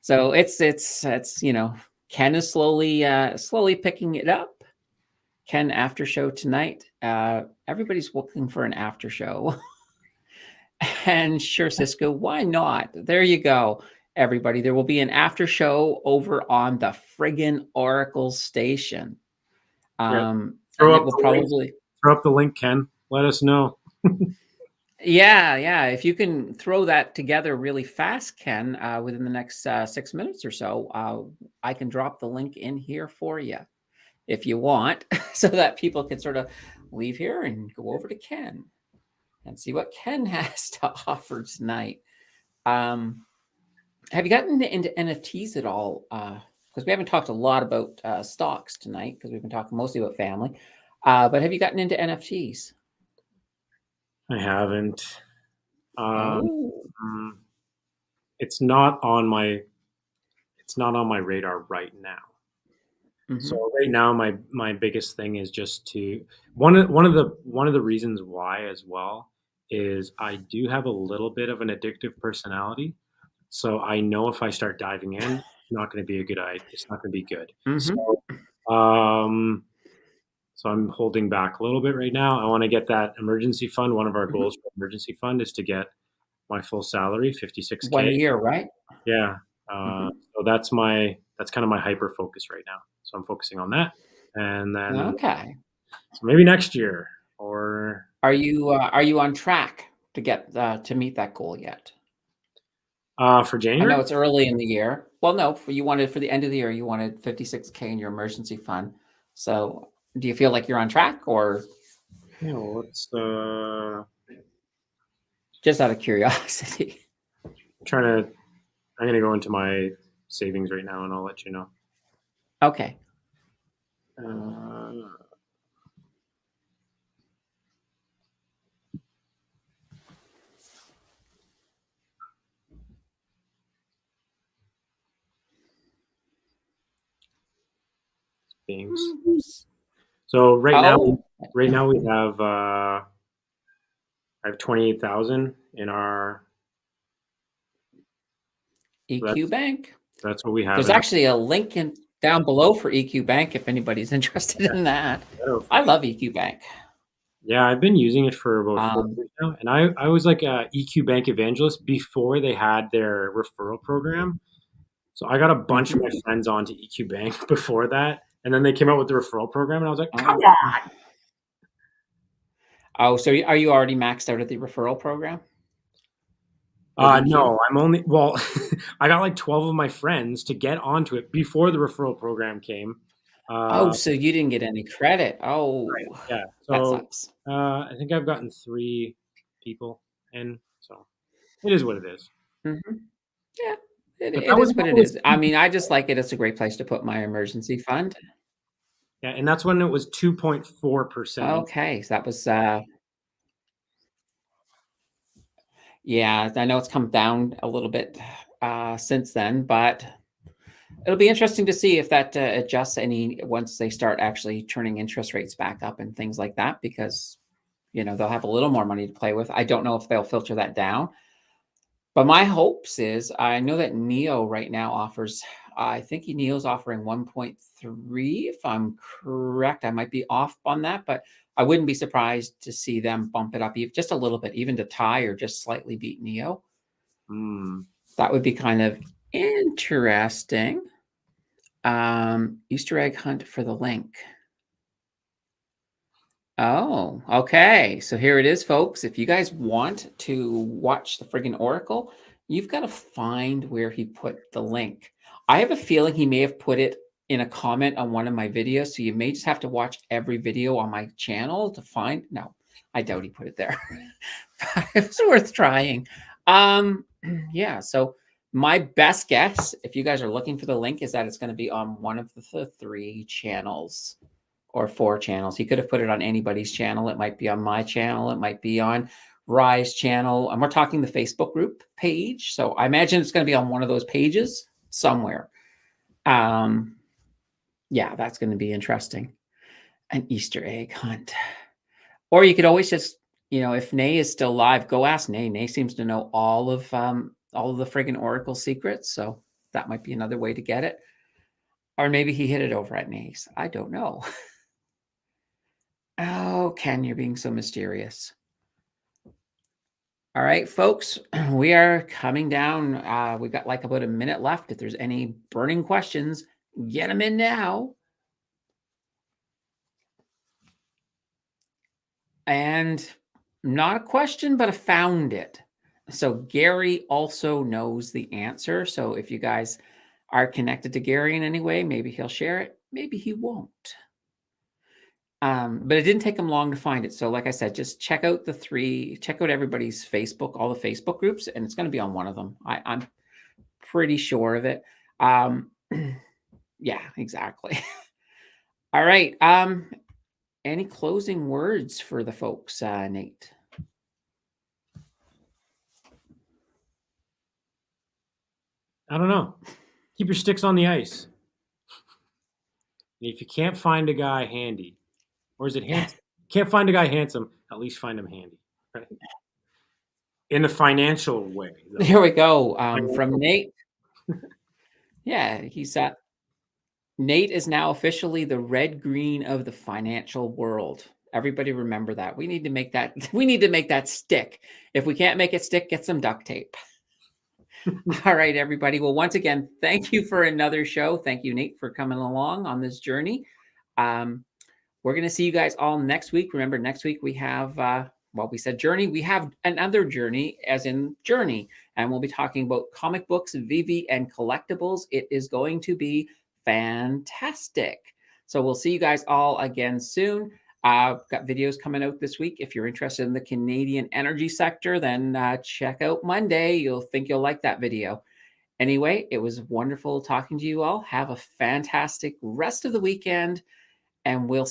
so it's Ken is slowly picking it up. Ken after show tonight. Everybody's looking for an after show. And sure, Cisco, why not? There you go, everybody. There will be an after show over on the friggin' Oracle station. Yeah. And Throw it up will the link. probably, Throw up the link, Ken. Let us know. yeah. If you can throw that together really fast, Ken, within the next 6 minutes or so, I can drop the link in here for you if you want, so that people can sort of leave here and go over to Ken and see what Ken has to offer tonight. Have you gotten into NFTs at all? Because we haven't talked a lot about stocks tonight, because we've been talking mostly about family. But have you gotten into NFTs? I haven't. Oh. It's not on my radar right now. So right now, my biggest thing is just to one of the reasons why as well is I do have a little bit of an addictive personality. So I know if I start diving in, it's not going to be a good idea. It's not going to be good. So I'm holding back a little bit right now. I want to get that emergency fund. One of our goals for emergency fund is to get my full salary, 56K. 1 year, right? Yeah. So that's kind of my hyper focus right now. So I'm focusing on that, and then Okay. so maybe next year, or Are you on track to get to meet that goal yet? for I January? know it's early in the year. Well, no, for the end of the year, you wanted 56K in your emergency fund. So do you feel like you're on track, or Yeah. What's just out of curiosity? I'm going to go into my savings right now, and I'll let you know. Okay. So right now we have I have 28,000 in our EQ Bank. That's what we have. There's actually a link down below for EQ Bank if anybody's interested in that. I love EQ Bank. Yeah, I've been using it for about 4 years now, and I was like a EQ Bank evangelist before they had their referral program. So I got a bunch of my friends onto EQ Bank before that, and then they came out with the referral program, and I was like, come on! Oh, so are you already maxed out at the referral program? No, I got like 12 of my friends to get onto it before the referral program came. So you didn't get any credit. Oh, right, yeah. So that sucks. I think I've gotten 3 people in, so it is what it is. Yeah, it is what it is. I mean, I just like it. It's a great place to put my emergency fund. Yeah, and that's when it was 2.4%. Okay, so that was yeah, I know it's come down a little bit since then, but it'll be interesting to see if that adjusts any once they start actually turning interest rates back up and things like that, because they'll have a little more money to play with. I don't know if they'll filter that down, but my hopes is, I know that Neo right now offers, I think Neo's offering 1.3, if I'm correct. I might be off on that, but I wouldn't be surprised to see them bump it up just a little bit, even to tie or just slightly beat Neo. That would be kind of interesting. Easter egg hunt for the link. Oh, okay. So here it is, folks. If you guys want to watch the friggin' Oracle, you've got to find where he put the link. I have a feeling he may have put it in a comment on one of my videos, so you may just have to watch every video on my channel to find. No, I doubt he put it there. But it was worth trying. Yeah, so my best guess, if you guys are looking for the link, is that it's going to be on one of the 3 channels. Or 4 channels. He could have put it on anybody's channel. It might be on my channel. It might be on Rye's channel. And we're talking the Facebook group page. So I imagine it's going to be on one of those pages somewhere. Yeah, that's going to be interesting. An Easter egg hunt. Or you could always just, if Nay is still live, go ask Nay. Nay seems to know all of the friggin' Oracle secrets. So that might be another way to get it. Or maybe he hid it over at Nay's. I don't know. Oh, Ken, you're being so mysterious. All right, folks, we are coming down. We've got like about a minute left. If there's any burning questions, get them in now. And not a question, but I found it. So Gary also knows the answer. So if you guys are connected to Gary in any way, maybe he'll share it, maybe he won't. But it didn't take him long to find it. So like I said, just check out everybody's Facebook, all the Facebook groups, and it's going to be on one of them. I'm pretty sure of it. Yeah, exactly. All right. Any closing words for the folks, Nate? I don't know. Keep your sticks on the ice. And if you can't find a guy handy, or is it handsome? Can't find a guy handsome, at least find him handy. Right? In a financial way. Though. Here we go. From Nate. Yeah, Nate is now officially the red green of the financial world. Everybody remember that. We need to make that stick. If we can't make it stick, get some duct tape. All right, everybody. Well, once again, thank you for another show. Thank you, Nate, for coming along on this journey. We're going to see you guys all next week. Remember, next week we have, we said journey. We have another journey, as in journey, and we'll be talking about comic books, VV, and collectibles. It is going to be fantastic. So we'll see you guys all again soon. Got videos coming out this week. If you're interested in the Canadian energy sector, then check out Monday. You'll like that video. Anyway, it was wonderful talking to you all. Have a fantastic rest of the weekend, and we'll